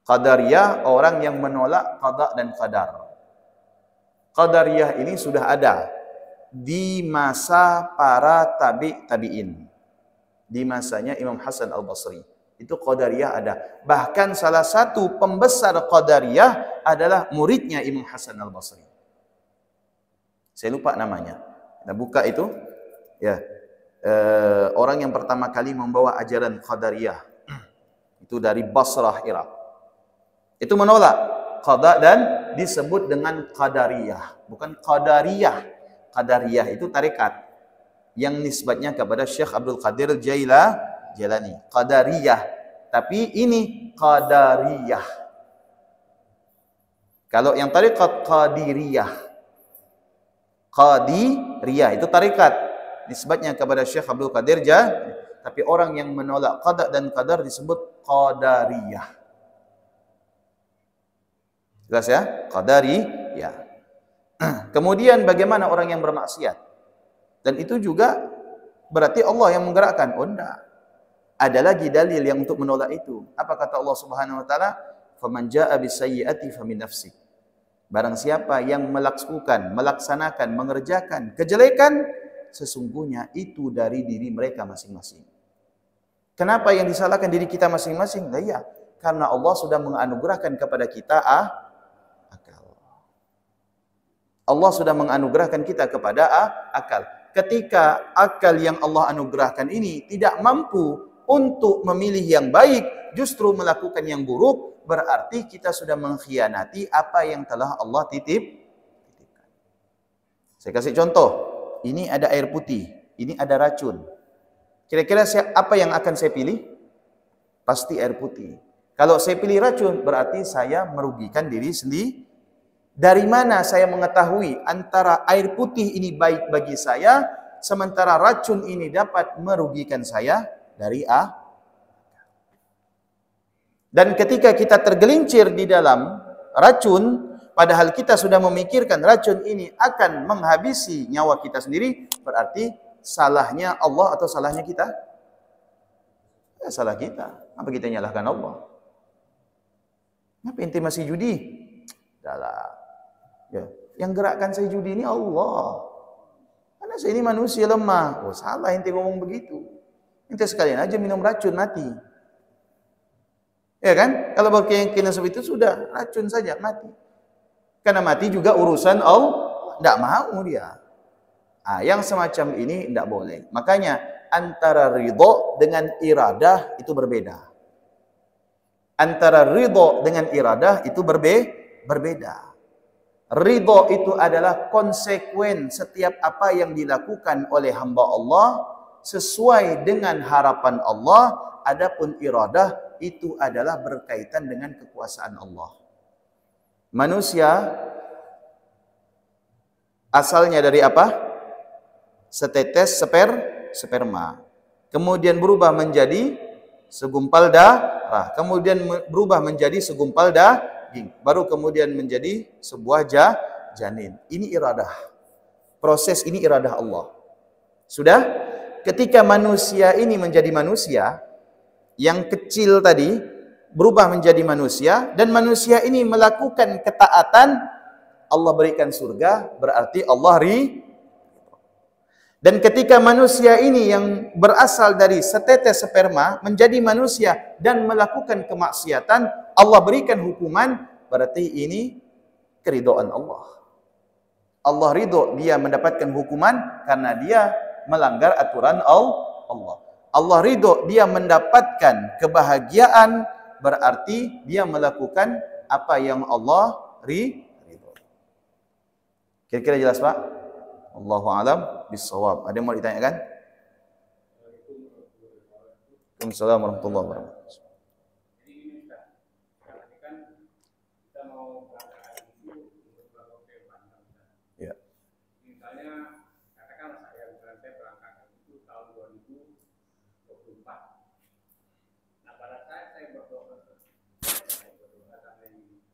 S1: Qadariyah orang yang menolak qada dan qadar. Qadariyah ini sudah ada di masa para tabi'in. Di masanya Imam Hasan Al-Basri. Itu qadariyah ada. Bahkan salah satu pembesar qadariyah adalah muridnya Imam Hasan Al-Basri. Saya lupa namanya. Kita buka itu. Ya, orang yang pertama kali membawa ajaran qadariyah. Itu dari Basrah, Irak. Itu menolak qada dan disebut dengan qadariyah. Bukan qadariyah. Qadariyah itu tarekat yang nisbatnya kepada Syekh Abdul Qadir Jailani. Qadariyah. Tapi ini qadariyah. Kalau yang tarekat qadiriyah. Qadiriyah itu tarekat nisbatnya kepada Syekh Abdul Qadir Jailani. Tapi orang yang menolak qada dan qadar disebut qadariyah. Jelas ya? Qadariyah. Kemudian bagaimana orang yang bermaksiat? Dan itu juga berarti Allah yang menggerakkan. Oh enggak. Ada lagi dalil yang untuk menolak itu. Apa kata Allah Subhanahu wa taala? Faman jaa'a bis-sayyi'ati famin nafsik. Barang siapa yang melaksanakan, mengerjakan kejelekan, sesungguhnya itu dari diri mereka masing-masing. Kenapa yang disalahkan diri kita masing-masing? Nah, iya, karena Allah sudah menganugerahkan kepada kita akal. Allah sudah menganugerahkan kita kepada akal. Ketika akal yang Allah anugerahkan ini tidak mampu untuk memilih yang baik, justru melakukan yang buruk, berarti kita sudah mengkhianati apa yang telah Allah titipkan. Saya kasih contoh. Ini ada air putih, ini ada racun. Kira-kira apa yang akan saya pilih? Pasti air putih. Kalau saya pilih racun, berarti saya merugikan diri sendiri. Dari mana saya mengetahui antara air putih ini baik bagi saya, sementara racun ini dapat merugikan saya? Dari Dan ketika kita tergelincir di dalam racun, padahal kita sudah memikirkan racun ini akan menghabisi nyawa kita sendiri, berarti salahnya Allah atau salahnya kita? Ya, salah kita. Apa kita nyalahkan Allah? Kenapa ente masih judi? Dalam. Ya, yang gerakkan saya judi ini Allah. Karena saya ini manusia lemah. Oh, salah ente ngomong begitu. Ente sekalian aja minum racun mati. Ya kan? Kalau berkeyakinan seperti itu sudah racun saja mati. Karena mati juga urusan Allah. Tidak mau dia. Yang semacam ini tidak boleh. Makanya antara ridho dengan iradah itu berbeda. Antara ridho dengan iradah itu berbeda. Ridho itu adalah konsekuen setiap apa yang dilakukan oleh hamba Allah sesuai dengan harapan Allah. Adapun iradah itu adalah berkaitan dengan kekuasaan Allah. Manusia asalnya dari apa? Setetes sperma. Kemudian berubah menjadi segumpal darah. Kemudian berubah menjadi segumpal daging. Baru kemudian menjadi sebuah janin. Ini iradah. Proses ini iradah Allah. Sudah? Ketika manusia ini menjadi manusia, yang kecil tadi berubah menjadi manusia, dan manusia ini melakukan ketaatan, Allah berikan surga, berarti Allah Dan ketika manusia ini yang berasal dari setetes sperma menjadi manusia dan melakukan kemaksiatan, Allah berikan hukuman, berarti ini keridhaan Allah. Allah ridho dia mendapatkan hukuman karena dia melanggar aturan Allah. Allah ridho dia mendapatkan kebahagiaan, berarti dia melakukan apa yang Allah ridho. Kira-kira jelas, Pak? Allahu a'lam bissawab. Ada yang mau ditanyakan? Waalaikumsalam warahmatullahi wabarakatuh. Ya.
S2: Misalnya katakanlah saya berangkat itu tahun 2024. Nah, pada saat saya berdoa karena ini,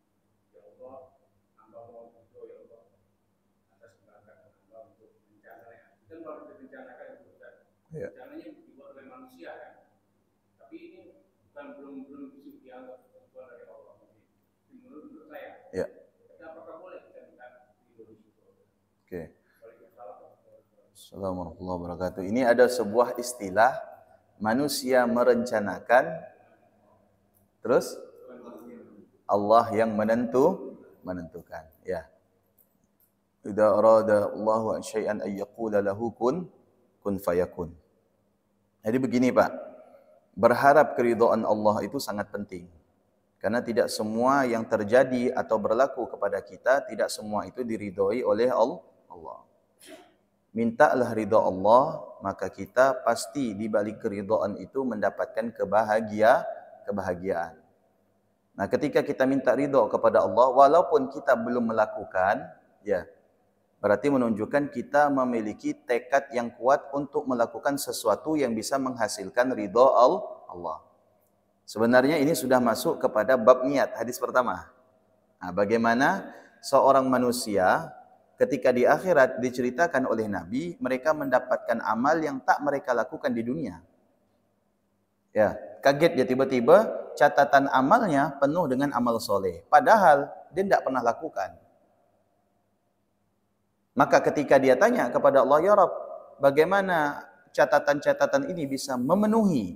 S2: ya Allah, hamba mau berdoa ya Allah atas keberangkatan hamba untuk bencana ya. Itu baru direncanakan itu Ustaz. Rencananya dibuat oleh manusia kan. Tapi ini bukan belum bisa dianggap ketentuan dari Allah. Menurut saya.
S1: Ya.
S2: Apakah boleh kita minta Indonesia?
S1: Oke. Assalamualaikum warahmatullahi wabarakatuh. Ini ada sebuah istilah manusia merencanakan, terus Allah yang menentukan. Ya. Idza arada Allahu an syai'an ay yaqula lahu kun fayakun. Jadi begini, Pak. Berharap keridhaan Allah itu sangat penting. Karena tidak semua yang terjadi atau berlaku kepada kita, tidak semua itu diridhoi oleh Allah. Mintalah ridha Allah, maka kita pasti di balik keridhaan itu mendapatkan kebahagiaan. Nah, ketika kita minta ridha kepada Allah, walaupun kita belum melakukan, ya, berarti menunjukkan kita memiliki tekad yang kuat untuk melakukan sesuatu yang bisa menghasilkan ridha Allah. Sebenarnya ini sudah masuk kepada bab niat, hadis pertama. Nah, bagaimana seorang manusia ketika di akhirat diceritakan oleh Nabi, mereka mendapatkan amal yang tak mereka lakukan di dunia. Ya, kaget dia tiba-tiba catatan amalnya penuh dengan amal soleh. Padahal dia tidak pernah lakukan. Maka ketika dia tanya kepada Allah, ya Rabb, bagaimana catatan-catatan ini bisa memenuhi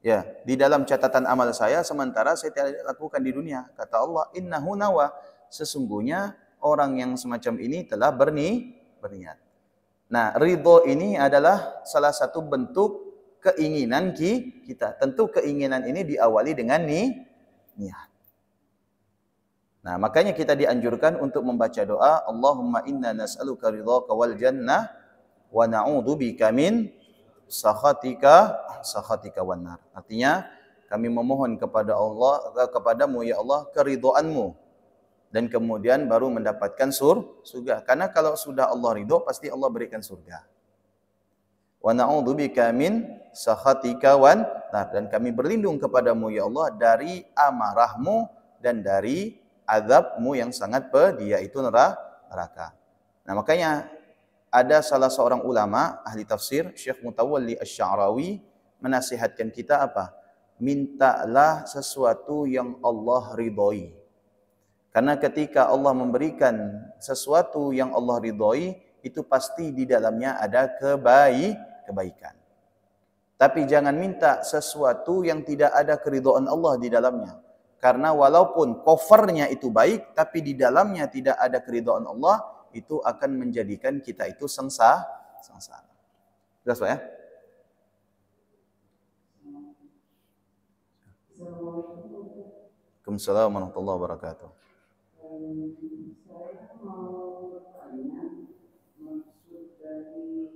S1: ya, di dalam catatan amal saya sementara saya tidak lakukan di dunia. Kata Allah, innahu nawa, sesungguhnya orang yang semacam ini telah berniat. Nah, ridho ini adalah salah satu bentuk keinginan kita. Tentu keinginan ini diawali dengan niat. Nah, makanya kita dianjurkan untuk membaca doa, Allahumma inna nas'aluka ridhaka wal jannah wa na'udzubika min sakhatika wan nar. Artinya kami memohon kepada Allah, kepadamu ya Allah, keridhoanmu, dan kemudian baru mendapatkan surga. Karena kalau sudah Allah ridho, pasti Allah berikan surga. Wa na'udzubika min sakhatika wan nar, dan kami berlindung kepadamu ya Allah dari amarahmu dan dari azabmu yang sangat pedih, yaitu neraka. Nah, makanya ada salah seorang ulama ahli tafsir, Syekh Mutawalli Asy-Sya'rawi, menasihatkan kita apa? Mintalah sesuatu yang Allah ridhoi. Karena ketika Allah memberikan sesuatu yang Allah ridhoi, itu pasti di dalamnya ada kebaikan. Tapi jangan minta sesuatu yang tidak ada keridhaan Allah di dalamnya. Karena walaupun covernya itu baik, tapi di dalamnya tidak ada keridhaan Allah, itu akan menjadikan kita itu sengsara. Jelas, Pak ya? Waalaikumsalam warahmatullahi wabarakatuh.
S3: Saya mau bertanya maksud dari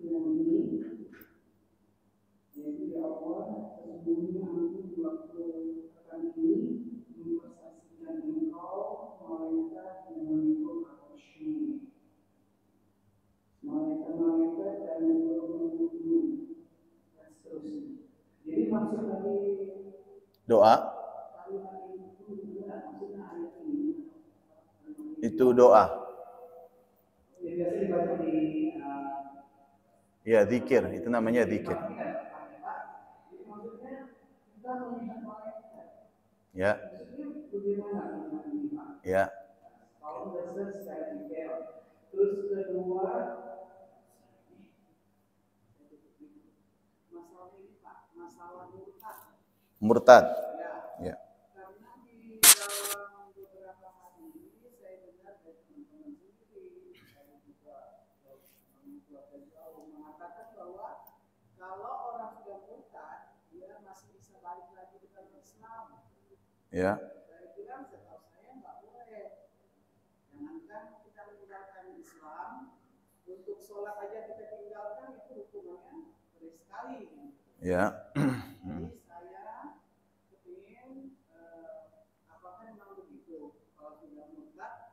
S3: yang ini, yaitu ya Allah, sesungguhnya aku waktu akan ini mempersaksikan Engkau malaikat yang memikul arsy, malaikat dan seluruh dan seterusnya. Jadi maksud dari
S1: Doa itu doa.
S3: biasa dibaca di
S1: Ya, zikir, itu namanya zikir. Ya. Ya.
S3: Terus kedua, masalah ini Pak, masalah murtad.
S1: Murtad. Ya.
S3: Karena di dalam beberapa hari ini saya dengar dari teman-teman sendiri, saya juga mengatakan bahwa kalau orang sudah murtad, dia masih bisa balik lagi ke dalam Islam.
S1: Ya.
S3: Saya bilang setahu saya nggak boleh. Jangankan kita meninggalkan Islam, untuk sholat aja kita tinggalkan itu hukumannya berat sekali.
S1: Ya.
S3: Jadi saya ingin apakah memang begitu? Kalau sudah murtad,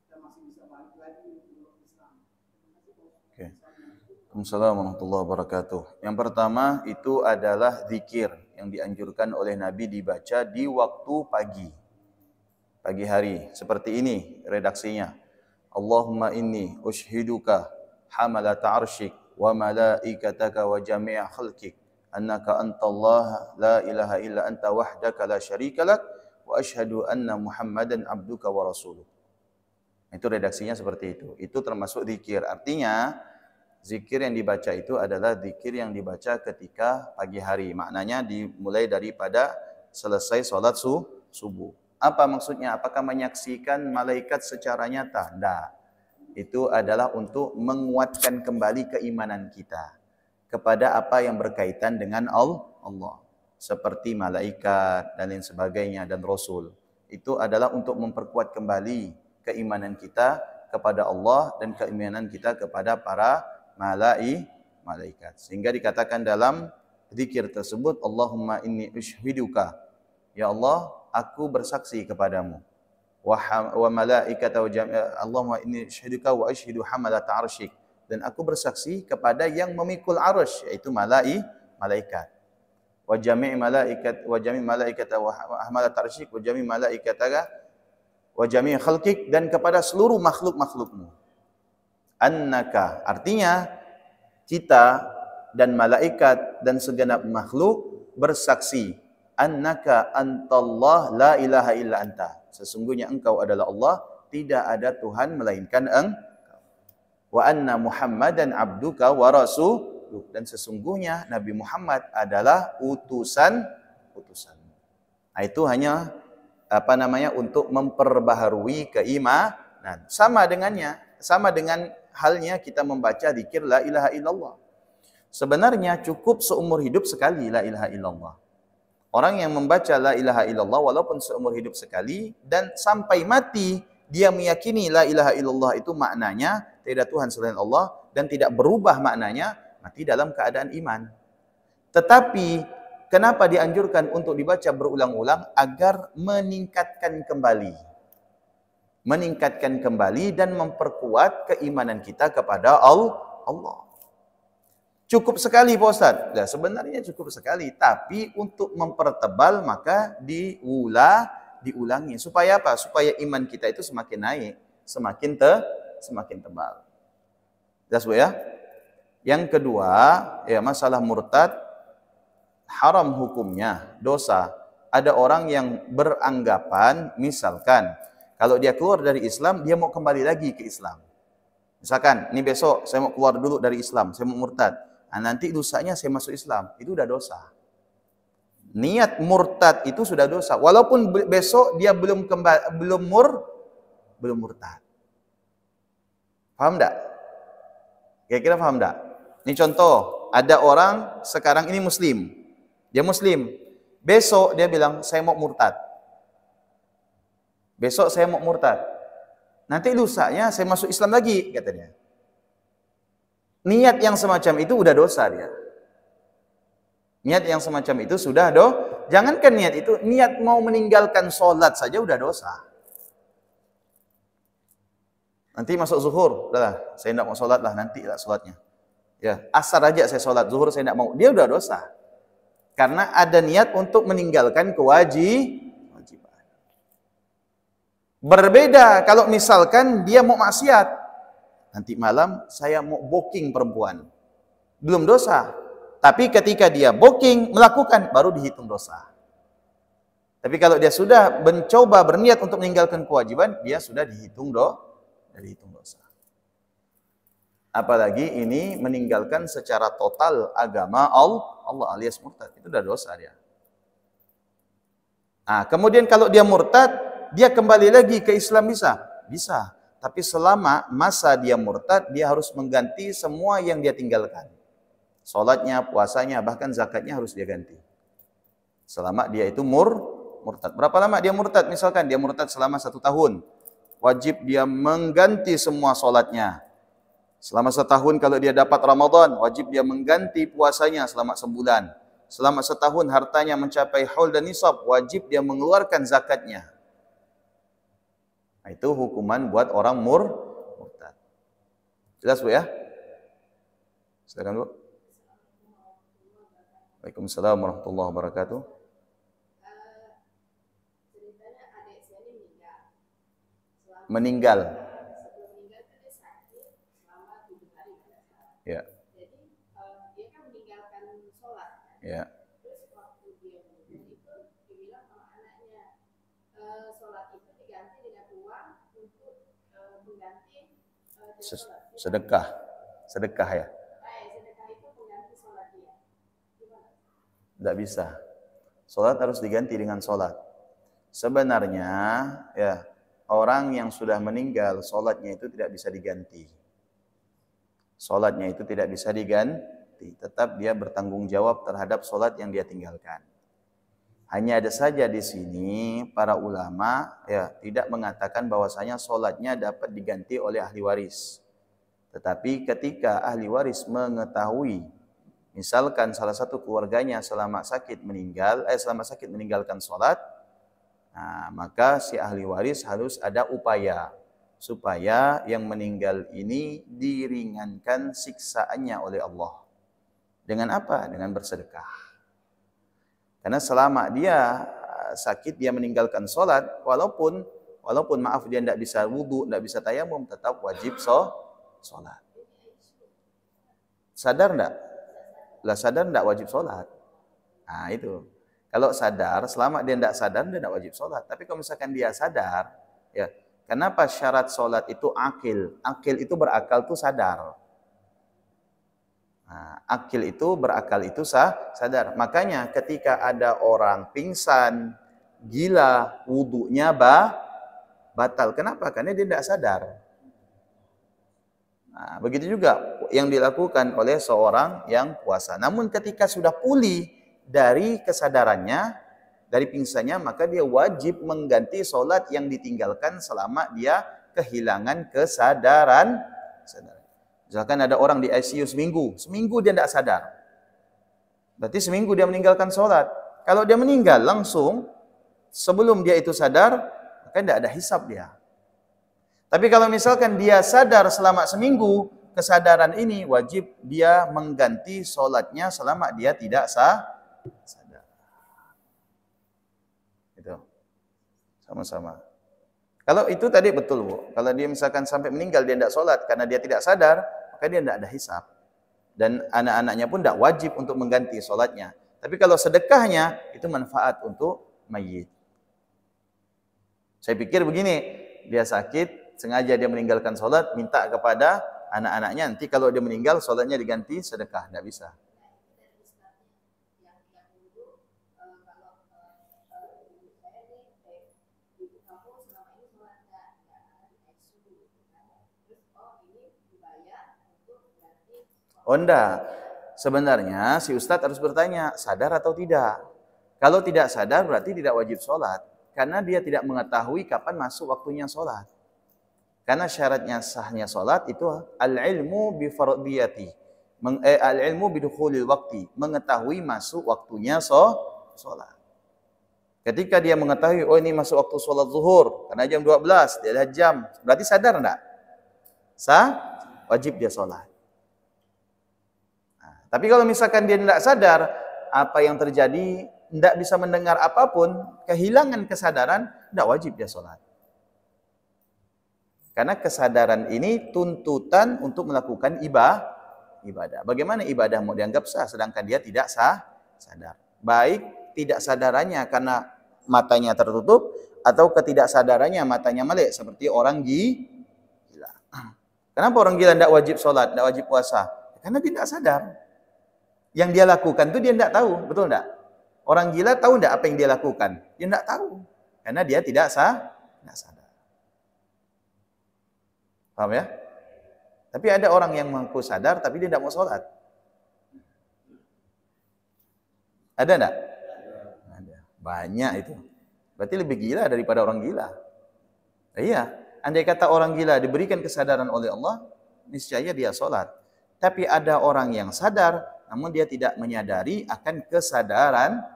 S3: kita masih bisa balik lagi ke Islam.
S1: Oke. Waalaikumsalam warahmatullahi wabarakatuh. Yang pertama itu adalah zikir yang dianjurkan oleh Nabi dibaca di waktu pagi hari. Seperti ini redaksinya. Allahumma inni ushiduka hamalata arsyik wa malaikataka wa jami'a khalqik annaka antallah la ilaha illa anta wahdaka la syarika lak wa ashhadu anna Muhammadan abduka wa rasuluh. Itu redaksinya seperti itu. Itu termasuk zikir. Artinya zikir yang dibaca itu adalah zikir yang dibaca ketika pagi hari. Maknanya dimulai daripada selesai sholat subuh. Apa maksudnya? Apakah menyaksikan malaikat secara nyata? Tidak. Itu adalah untuk menguatkan kembali keimanan kita kepada apa yang berkaitan dengan Allah. Seperti malaikat dan lain sebagainya dan Rasul. Itu adalah untuk memperkuat kembali keimanan kita kepada Allah dan keimanan kita kepada para malaikat. Sehingga dikatakan dalam zikir tersebut, Allahumma inni ushhiduka. Ya Allah, aku bersaksi kepadamu. Wa malaikata wa Allahumma inni ushhiduka wa ashhidu hamalata arsyik. Dan aku bersaksi kepada yang memikul arsh, yaitu malaikat. Wa jami' malaikata wa hamalata arsyik wa jami' malaikataka wa jami' khalqik, dan kepada seluruh makhluk-makhlukmu. Annaka, artinya kita dan malaikat dan segenap makhluk bersaksi, annaka antallah la ilaha illa anta, sesungguhnya engkau adalah Allah, tidak ada Tuhan melainkan engkau. Wa anna Muhammadan abduka wa rasuluh, dan sesungguhnya Nabi Muhammad adalah utusan. Nah, itu hanya untuk memperbaharui keimanan. Sama dengan halnya kita membaca zikir la ilaha illallah. Sebenarnya cukup seumur hidup sekali la ilaha illallah. Orang yang membaca la ilaha illallah walaupun seumur hidup sekali dan sampai mati dia meyakini la ilaha illallah itu maknanya tidak Tuhan selain Allah dan tidak berubah maknanya, mati dalam keadaan iman. Tetapi kenapa dianjurkan untuk dibaca berulang-ulang? Agar meningkatkan kembali dan memperkuat keimanan kita kepada Allah. Cukup sekali Pak Ustaz? Nah, sebenarnya cukup sekali, tapi untuk mempertebal maka diulangi. Supaya apa? Supaya iman kita itu semakin naik, semakin tebal. Jelas Bu ya? Yang kedua, ya masalah murtad, haram hukumnya, dosa. Ada orang yang beranggapan, misalkan, kalau dia keluar dari Islam, dia mau kembali lagi ke Islam. Misalkan, ini besok saya mau keluar dulu dari Islam, saya mau murtad. Nah, nanti lusanya saya masuk Islam, itu udah dosa. Niat murtad itu sudah dosa. Walaupun besok dia belum murtad. Paham enggak? Kira-kira paham enggak? Ini contoh, ada orang sekarang ini Muslim. Dia Muslim. Besok dia bilang, saya mau murtad. Besok saya mau murtad. Nanti lusanya saya masuk Islam lagi, katanya. Niat yang semacam itu udah dosa dia. Niat yang semacam itu sudah jangankan niat itu, niat mau meninggalkan sholat saja udah dosa. Nanti masuk zuhur, udahlah, saya tidak mau sholat lah, nanti lah sholatnya. Ya, asar aja saya sholat, zuhur saya tidak mau. Dia udah dosa. Karena ada niat untuk meninggalkan kewajiban. Berbeda kalau misalkan dia mau maksiat. Nanti malam saya mau booking perempuan. Belum dosa. Tapi ketika dia booking, melakukan, baru dihitung dosa. Tapi kalau dia sudah mencoba berniat untuk meninggalkan kewajiban, dia sudah dihitung dosa. Apalagi ini meninggalkan secara total agama Allah alias murtad. Itu sudah dosa dia. Nah, kemudian kalau dia murtad, dia kembali lagi ke Islam bisa? Bisa. Tapi selama masa dia murtad, dia harus mengganti semua yang dia tinggalkan. Sholatnya, puasanya, bahkan zakatnya harus dia ganti. Selama dia itu murtad. Berapa lama dia murtad? Misalkan dia murtad selama 1 tahun. Wajib dia mengganti semua sholatnya. Selama 1 tahun kalau dia dapat Ramadan, wajib dia mengganti puasanya selama sebulan. Selama 1 tahun hartanya mencapai haul dan nisab, wajib dia mengeluarkan zakatnya. Nah, itu hukuman buat orang murtad. Jelas Bu ya? Silakan Bu. Waalaikumsalam warahmatullahi wabarakatuh.
S4: Ceritanya adik saya ini
S1: Meninggal.
S4: sebelum meninggal kan dia sakit selama 7 hari.
S1: Ya.
S4: Jadi dia kan meninggalkan sholat.
S1: Ya.
S4: Terus waktu dia meninggal itu dibilang sama anaknya, sholat itu diganti dengan uang untuk mengganti sholat.
S1: Sedekah ya.
S4: Sedekah itu mengganti sholat dia. Gimana?
S1: Tidak bisa. Sholat harus diganti dengan sholat. Sebenarnya ya, orang yang sudah meninggal, sholatnya itu tidak bisa diganti. Sholatnya itu tidak bisa diganti. Tetap dia bertanggung jawab terhadap sholat yang dia tinggalkan. Hanya ada saja di sini para ulama ya tidak mengatakan bahwasanya sholatnya dapat diganti oleh ahli waris. Tetapi ketika ahli waris mengetahui, misalkan salah satu keluarganya selama sakit meninggalkan sholat, nah, maka si ahli waris harus ada upaya supaya yang meninggal ini diringankan siksaannya oleh Allah. Dengan apa? Dengan bersedekah. Karena selama dia sakit, dia meninggalkan sholat, walaupun maaf dia tidak bisa wudu, tidak bisa tayamum, tetap wajib sholat. Sadar enggak? Lah sadar enggak wajib sholat. Nah itu. Kalau sadar, selama dia tidak sadar, dia tidak wajib sholat. Tapi kalau misalkan dia sadar, ya kenapa syarat sholat itu akil? Akil itu berakal itu sadar. Nah, akil itu berakal itu sadar. Makanya ketika ada orang pingsan, gila, wudunya batal. Kenapa? Karena dia tidak sadar. Nah, begitu juga yang dilakukan oleh seorang yang puasa. Namun ketika sudah pulih dari kesadarannya, dari pingsannya, maka dia wajib mengganti sholat yang ditinggalkan selama dia kehilangan kesadaran. Misalkan ada orang di ICU seminggu dia tidak sadar. Berarti seminggu dia meninggalkan sholat. Kalau dia meninggal langsung, sebelum dia itu sadar, maka tidak ada hisab dia. Tapi kalau misalkan dia sadar selama seminggu, kesadaran ini wajib dia mengganti sholatnya selama dia tidak sadar. Itu sama-sama. Kalau itu tadi betul Bu. Kalau dia misalkan sampai meninggal dia tidak sholat karena dia tidak sadar, maka dia tidak ada hisab. Dan anak-anaknya pun tidak wajib untuk mengganti sholatnya. Tapi kalau sedekahnya itu manfaat untuk mayit. Saya pikir begini, dia sakit, sengaja dia meninggalkan sholat, minta kepada anak-anaknya, nanti kalau dia meninggal, sholatnya diganti sedekah. Tidak bisa. Oh enggak. Sebenarnya si Ustadz harus bertanya, sadar atau tidak? Kalau tidak sadar berarti tidak wajib sholat. Karena dia tidak mengetahui kapan masuk waktunya sholat. Karena syaratnya sahnya sholat itu al-ilmu bi fardiyati. Al-ilmu bi dukhulil waqti. Mengetahui masuk waktunya sholat. Ketika dia mengetahui, oh ini masuk waktu sholat zuhur. Karena jam 12, dia lihat jam. Berarti sadar enggak? Wajib dia sholat. Nah, tapi kalau misalkan dia tidak sadar, apa yang terjadi, tidak bisa mendengar apapun, kehilangan kesadaran, tidak wajib dia sholat. Karena kesadaran ini tuntutan untuk melakukan ibadah. Bagaimana ibadah mau dianggap sah, sedangkan dia tidak sadar. Baik tidak sadarannya karena matanya tertutup, atau ketidaksadarannya matanya melek, seperti orang gila. Kenapa orang gila tidak wajib sholat, tidak wajib puasa? Karena dia tidak sadar. Yang dia lakukan itu dia tidak tahu, betul tidak? Orang gila tahu tidak apa yang dia lakukan? Dia tidak tahu. Karena dia tidak sadar. Paham ya? Tapi ada orang yang mengaku sadar, tapi dia tidak mau sholat. Ada tidak? Ada. Banyak itu. Berarti lebih gila daripada orang gila. Iya. Andai kata orang gila diberikan kesadaran oleh Allah, niscaya dia sholat. Tapi ada orang yang sadar, namun dia tidak menyadari akan kesadaran.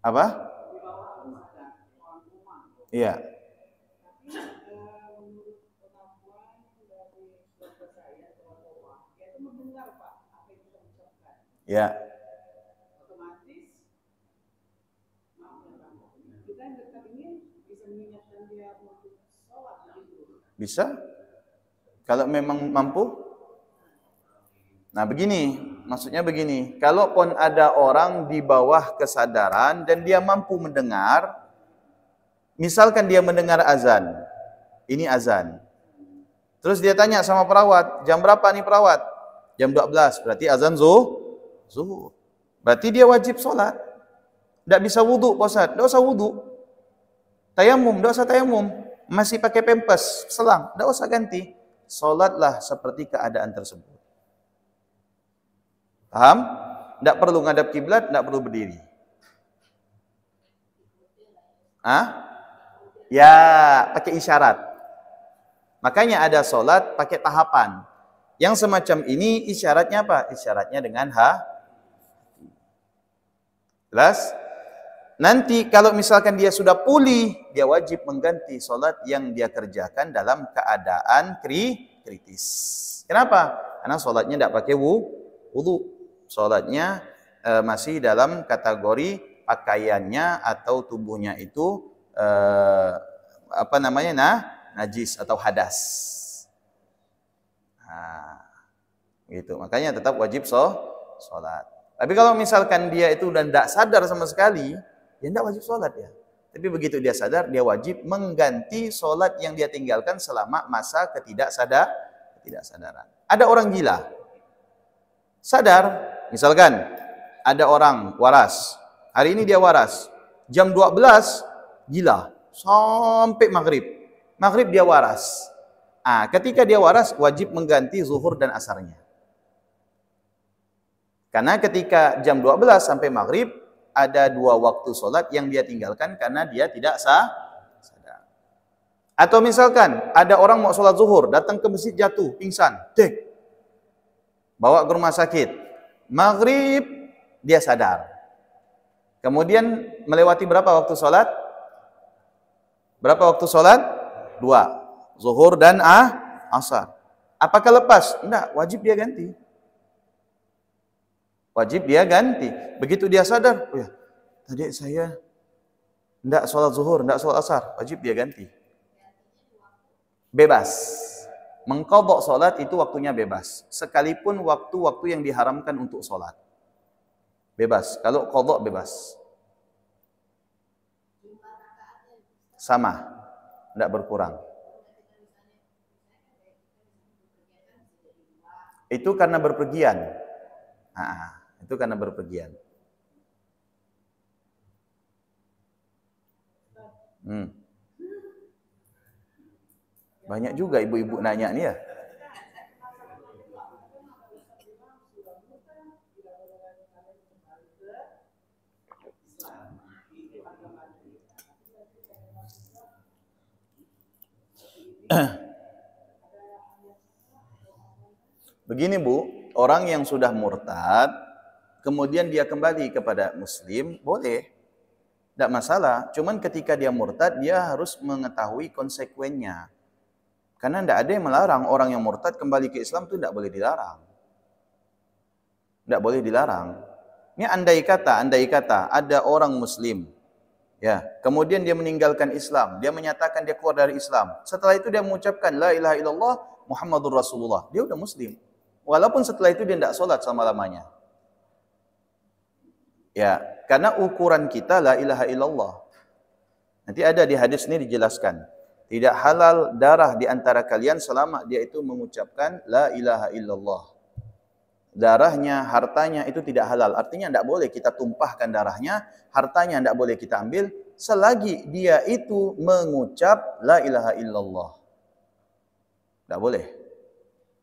S1: Apa? Iya. Ya.
S3: Otomatis, kita yang dekat ini bisa mengingatkan dia untuk sholat gitu.
S1: Bisa. Kalau memang mampu. Nah begini, maksudnya begini. Kalaupun ada orang di bawah kesadaran dan dia mampu mendengar, misalkan dia mendengar azan. Ini azan. Terus dia tanya sama perawat, jam berapa nih perawat? Jam 12, berarti azan zuhur. Berarti dia wajib sholat. Tidak bisa wudhu, Pak Ustaz. Tidak usah wudhu. Tayamum, tidak usah tayamum. Masih pakai pempes, selang. Tidak usah ganti. Sholatlah seperti keadaan tersebut. Paham? Tidak perlu ngadap kiblat, tidak perlu berdiri. Ya, pakai isyarat. Makanya ada sholat pakai tahapan. Yang semacam ini isyaratnya apa? Isyaratnya dengan jelas? Nanti kalau misalkan dia sudah pulih, dia wajib mengganti sholat yang dia kerjakan dalam keadaan kritis. Kenapa? Karena sholatnya tidak pakai wudu. Sholatnya masih dalam kategori pakaiannya atau tubuhnya itu najis atau hadas. Nah, gitu. Makanya tetap wajib sholat. Tapi kalau misalkan dia itu udah tidak sadar sama sekali, dia tidak wajib sholat ya. Tapi begitu dia sadar, dia wajib mengganti sholat yang dia tinggalkan selama masa ketidaksadaran. Ada orang gila, sadar, misalkan ada orang waras, hari ini dia waras, jam 12 gila, sampai maghrib dia waras. Ketika dia waras, wajib mengganti zuhur dan asarnya. Karena ketika jam 12 sampai maghrib, ada 2 waktu sholat yang dia tinggalkan karena dia tidak sadar. Atau misalkan, ada orang mau sholat zuhur, datang ke masjid jatuh, pingsan, bawa ke rumah sakit. Maghrib, dia sadar. Kemudian melewati berapa waktu sholat? Berapa waktu sholat? 2. Zuhur dan asar. Apakah lepas? Enggak, wajib dia ganti. Wajib dia ganti. Begitu dia sadar, oh ya, tadi saya enggak sholat zuhur, enggak sholat asar, wajib dia ganti. Bebas. Mengqadha sholat itu waktunya bebas. Sekalipun waktu-waktu yang diharamkan untuk sholat. Bebas. Kalau qadha bebas. Sama. Enggak berkurang. Itu karena berpergian. Itu karena berpergian. Banyak juga ibu-ibu nanya nih ya. Begini Bu, orang yang sudah murtad, kemudian dia kembali kepada Muslim, boleh. Tidak masalah, cuman ketika dia murtad, dia harus mengetahui konsekuennya. Karena tidak ada yang melarang orang yang murtad kembali ke Islam itu tidak boleh dilarang. Tidak boleh dilarang. Ini andai kata ada orang Muslim, ya, kemudian dia meninggalkan Islam, dia menyatakan dia keluar dari Islam. Setelah itu dia mengucapkan la ilaha illallah Muhammadur Rasulullah. Dia udah Muslim. Walaupun setelah itu dia tidak sholat selama-lamanya. Ya, karena ukuran kita la ilaha illallah. Nanti ada di hadis ini dijelaskan. Tidak halal darah di antara kalian selama dia itu mengucapkan la ilaha illallah. Darahnya, hartanya itu tidak halal. Artinya tidak boleh kita tumpahkan darahnya, hartanya tidak boleh kita ambil selagi dia itu mengucap la ilaha illallah. Tidak boleh.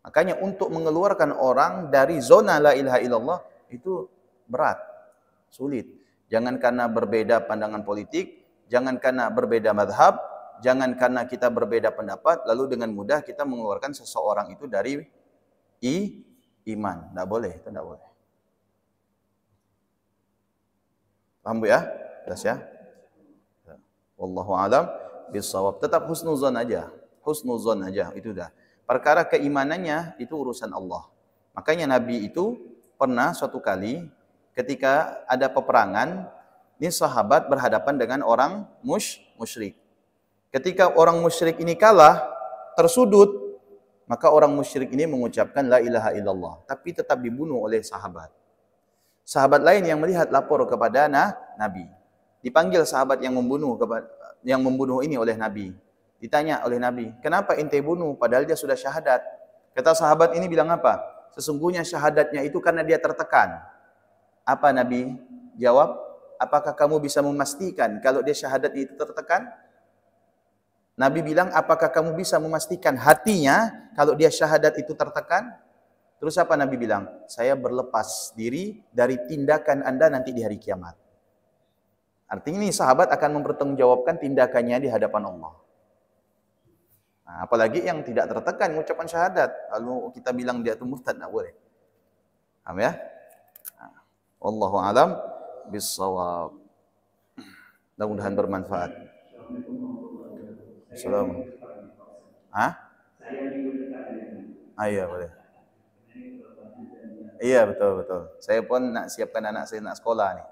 S1: Makanya untuk mengeluarkan orang dari zona la ilaha illallah itu berat, sulit. Jangan karena berbeda pandangan politik, jangan karena berbeda madhab, jangan karena kita berbeda pendapat, lalu dengan mudah kita mengeluarkan seseorang itu dari iman. Tidak boleh, itu tidak boleh. Paham Bu ya? Jelas ya? Wallahu a'lam bishawab. Tetap husnuzon aja. Husnuzon aja, itu dah. Perkara keimanannya itu urusan Allah. Makanya Nabi itu pernah suatu kali ketika ada peperangan, ini sahabat berhadapan dengan orang musyrik. Ketika orang musyrik ini kalah, tersudut, maka orang musyrik ini mengucapkan la ilaha illallah, tapi tetap dibunuh oleh sahabat. Sahabat lain yang melihat lapor kepada Nabi. Dipanggil sahabat yang membunuh ini oleh Nabi. Ditanya oleh Nabi, kenapa ente bunuh padahal dia sudah syahadat? Kata sahabat ini bilang apa? Sesungguhnya syahadatnya itu karena dia tertekan. Apa Nabi jawab? Apakah kamu bisa memastikan kalau dia syahadatnya itu tertekan? Nabi bilang, apakah kamu bisa memastikan hatinya kalau dia syahadat itu tertekan? Terus apa Nabi bilang? Saya berlepas diri dari tindakan Anda nanti di hari kiamat. Artinya ini sahabat akan mempertanggungjawabkan tindakannya di hadapan Allah. Nah, apalagi yang tidak tertekan mengucapkan syahadat, lalu kita bilang dia itu murtad, tidak boleh. Paham ya? Wallahu a'lam bishawab. Mudah-mudahan bermanfaat. Assalamualaikum. Iya boleh. Iya betul. Saya pun nak siapkan anak saya nak sekolah nih.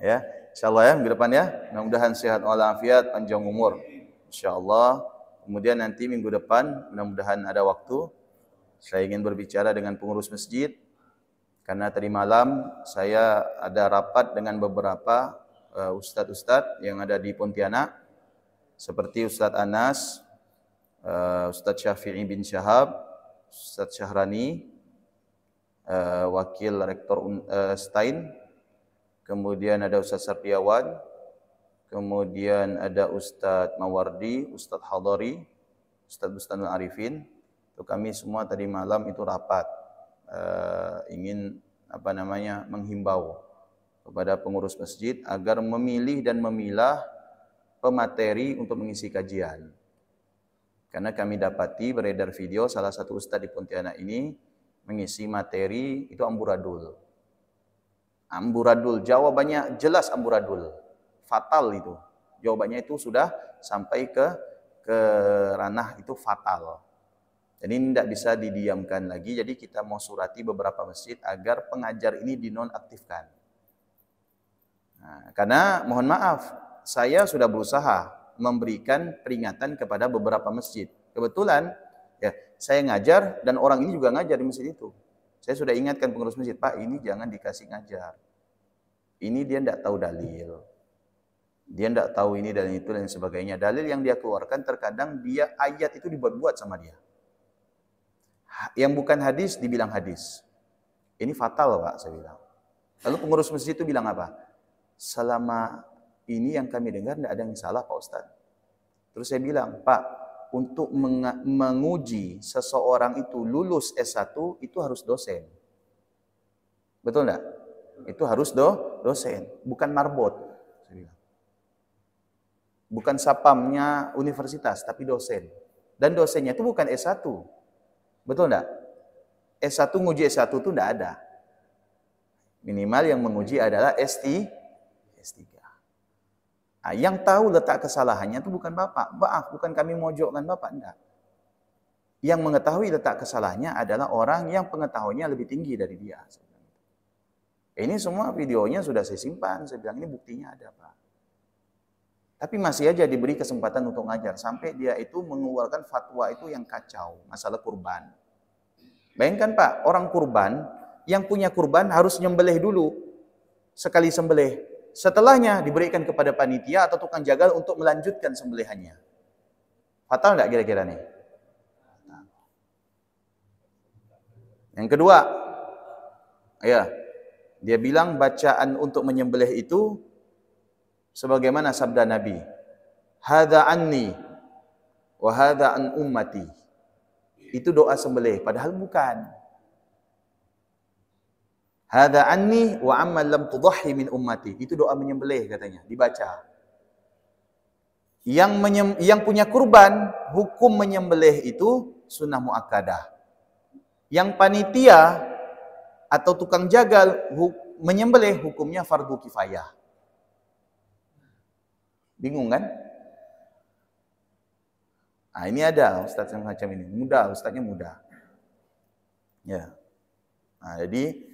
S1: Ya, insyaallah ya minggu depan ya. Mudah-mudahan sehat walafiat, panjang umur. Insyaallah. Kemudian nanti minggu depan mudah-mudahan ada waktu. Saya ingin berbicara dengan pengurus masjid. Karena tadi malam saya ada rapat dengan beberapa ustadz-ustadz yang ada di Pontianak. Seperti Ustadz Anas, Ustadz Syafi'i bin Syahab, Ustadz Syahrani, Wakil Rektor Stein, kemudian ada Ustadz Sarpiawan, kemudian ada Ustadz Mawardi, Ustadz Hadari, Ustadz Bustanul Arifin. Itu kami semua tadi malam itu rapat, ingin menghimbau kepada pengurus masjid agar memilih dan memilah pemateri untuk mengisi kajian. Karena kami dapati beredar video salah satu ustadz di Pontianak ini mengisi materi itu amburadul. Amburadul, jawabannya jelas amburadul. Fatal itu. Jawabannya itu sudah sampai ke ranah itu fatal. Jadi ini tidak bisa didiamkan lagi. Jadi kita mau surati beberapa masjid agar pengajar ini dinonaktifkan. Nah, karena mohon maaf, saya sudah berusaha memberikan peringatan kepada beberapa masjid. Kebetulan ya saya ngajar dan orang ini juga ngajar di masjid itu. Saya sudah ingatkan pengurus masjid, Pak, ini jangan dikasih ngajar. Ini dia tidak tahu dalil. Dia tidak tahu ini dan itu dan sebagainya. Dalil yang dia keluarkan terkadang dia ayat itu dibuat-buat sama dia. Yang bukan hadis dibilang hadis. Ini fatal, Pak, saya bilang. Lalu pengurus masjid itu bilang apa? Selama ini yang kami dengar tidak ada yang salah Pak Ustadz. Terus saya bilang, Pak, untuk menguji seseorang itu lulus S1 itu harus dosen. Betul enggak? Itu harus dosen, bukan marbot. Saya bilang. Bukan sapamnya universitas, tapi dosen. Dan dosennya itu bukan S1. Betul enggak? S1 nguji S1 itu enggak ada. Minimal yang menguji adalah S3. Nah, yang tahu letak kesalahannya itu bukan Bapak. Maaf, bukan kami mojokkan Bapak, enggak. Yang mengetahui letak kesalahannya adalah orang yang pengetahuannya lebih tinggi dari dia. Ini semua videonya sudah saya simpan. Saya bilang ini buktinya ada, Pak. Tapi masih aja diberi kesempatan untuk ngajar. Sampai dia itu mengeluarkan fatwa itu yang kacau. Masalah kurban. Bayangkan Pak, orang kurban, yang punya kurban harus nyembelih dulu. Sekali sembelih. Setelahnya diberikan kepada panitia atau tukang jagal untuk melanjutkan sembelihannya. Fatal nggak kira-kira nih? Yang kedua, ya, dia bilang bacaan untuk menyembelih itu sebagaimana sabda Nabi. Hadza anni wa hadza an ummati. Itu doa sembelih, padahal bukan. Hadza anni wa amman lam tudahhi min ummati. Itu doa menyembelih katanya, dibaca. Yang punya kurban, hukum menyembelih itu sunnah muakkadah. Yang panitia atau tukang jagal menyembelih hukumnya fardu kifayah. Bingung kan? Nah, ini ada ustaz yang macam ini. Mudah, ustaznya mudah. Ya. Nah, jadi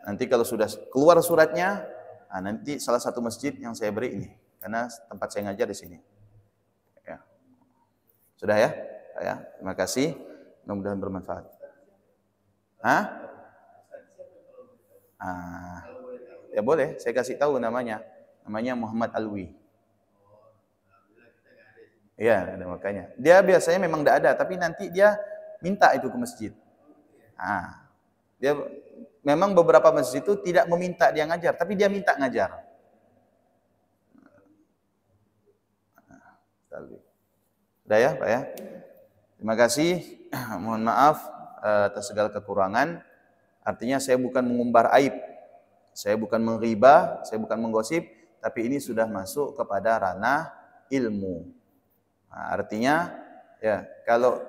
S1: nanti kalau sudah keluar suratnya, nanti salah satu masjid yang saya beri ini, karena tempat saya ngajar di sini. Ya. Sudah ya? Ya, terima kasih. Mudah-mudahan bermanfaat. Hah? Ya boleh, saya kasih tahu namanya. Namanya Muhammad Alwi. Iya, ada makanya. Dia biasanya memang tidak ada, tapi nanti dia minta itu ke masjid. Dia memang beberapa masjid itu tidak meminta dia ngajar, tapi dia minta ngajar. Sudah ya, Pak ya? Terima kasih. Mohon maaf atas segala kekurangan. Artinya saya bukan mengumbar aib. Saya bukan menghibah, saya bukan menggosip, tapi ini sudah masuk kepada ranah ilmu. Nah, artinya ya, kalau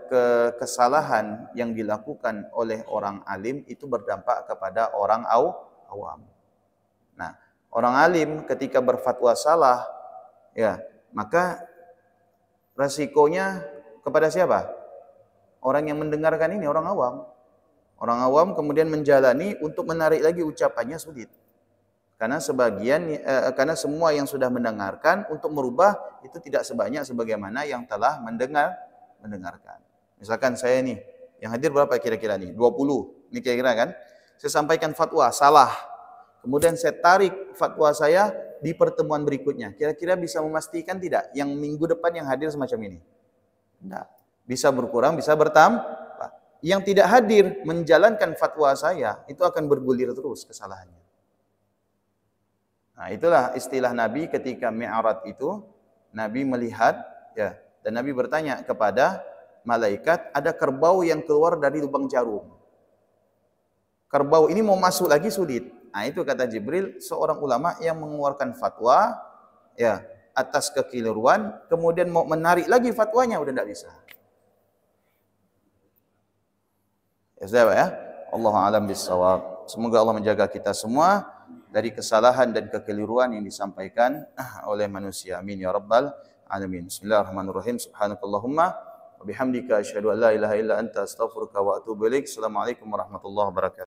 S1: kesalahan yang dilakukan oleh orang alim itu berdampak kepada orang awam. Nah, orang alim ketika berfatwa salah, ya, maka resikonya kepada siapa? Orang yang mendengarkan ini, orang awam. Orang awam kemudian menjalani untuk menarik lagi ucapannya sulit. Karena karena semua yang sudah mendengarkan untuk merubah itu tidak sebanyak sebagaimana yang telah mendengarkan. Misalkan saya nih, yang hadir berapa kira-kira nih? 20. Ini kira-kira kan? Saya sampaikan fatwa, salah. Kemudian saya tarik fatwa saya di pertemuan berikutnya. Kira-kira bisa memastikan tidak yang minggu depan yang hadir semacam ini? Tidak. Bisa berkurang, bisa bertambah. Yang tidak hadir menjalankan fatwa saya, itu akan bergulir terus kesalahannya. Nah, itulah istilah Nabi ketika Mi'raj itu, Nabi melihat, ya, dan Nabi bertanya kepada malaikat, ada kerbau yang keluar dari lubang jarum. Kerbau ini mau masuk lagi sulit. Nah, itu kata Jibril, seorang ulama yang mengeluarkan fatwa, ya, atas kekeliruan, kemudian mau menarik lagi fatwanya, udah tidak bisa. Ya sudah, Pak ya. Allahu a'lam bishawab. Semoga Allah menjaga kita semua dari kesalahan dan kekeliruan yang disampaikan oleh manusia. Amin ya rabbal alamin. Bismillahirrahmanirrahim. Subhanakallahumma wa bihamdika asyhadu an la ilaha illa anta astaghfiruka wa atubu ilaik. Assalamualaikum warahmatullahi wabarakatuh.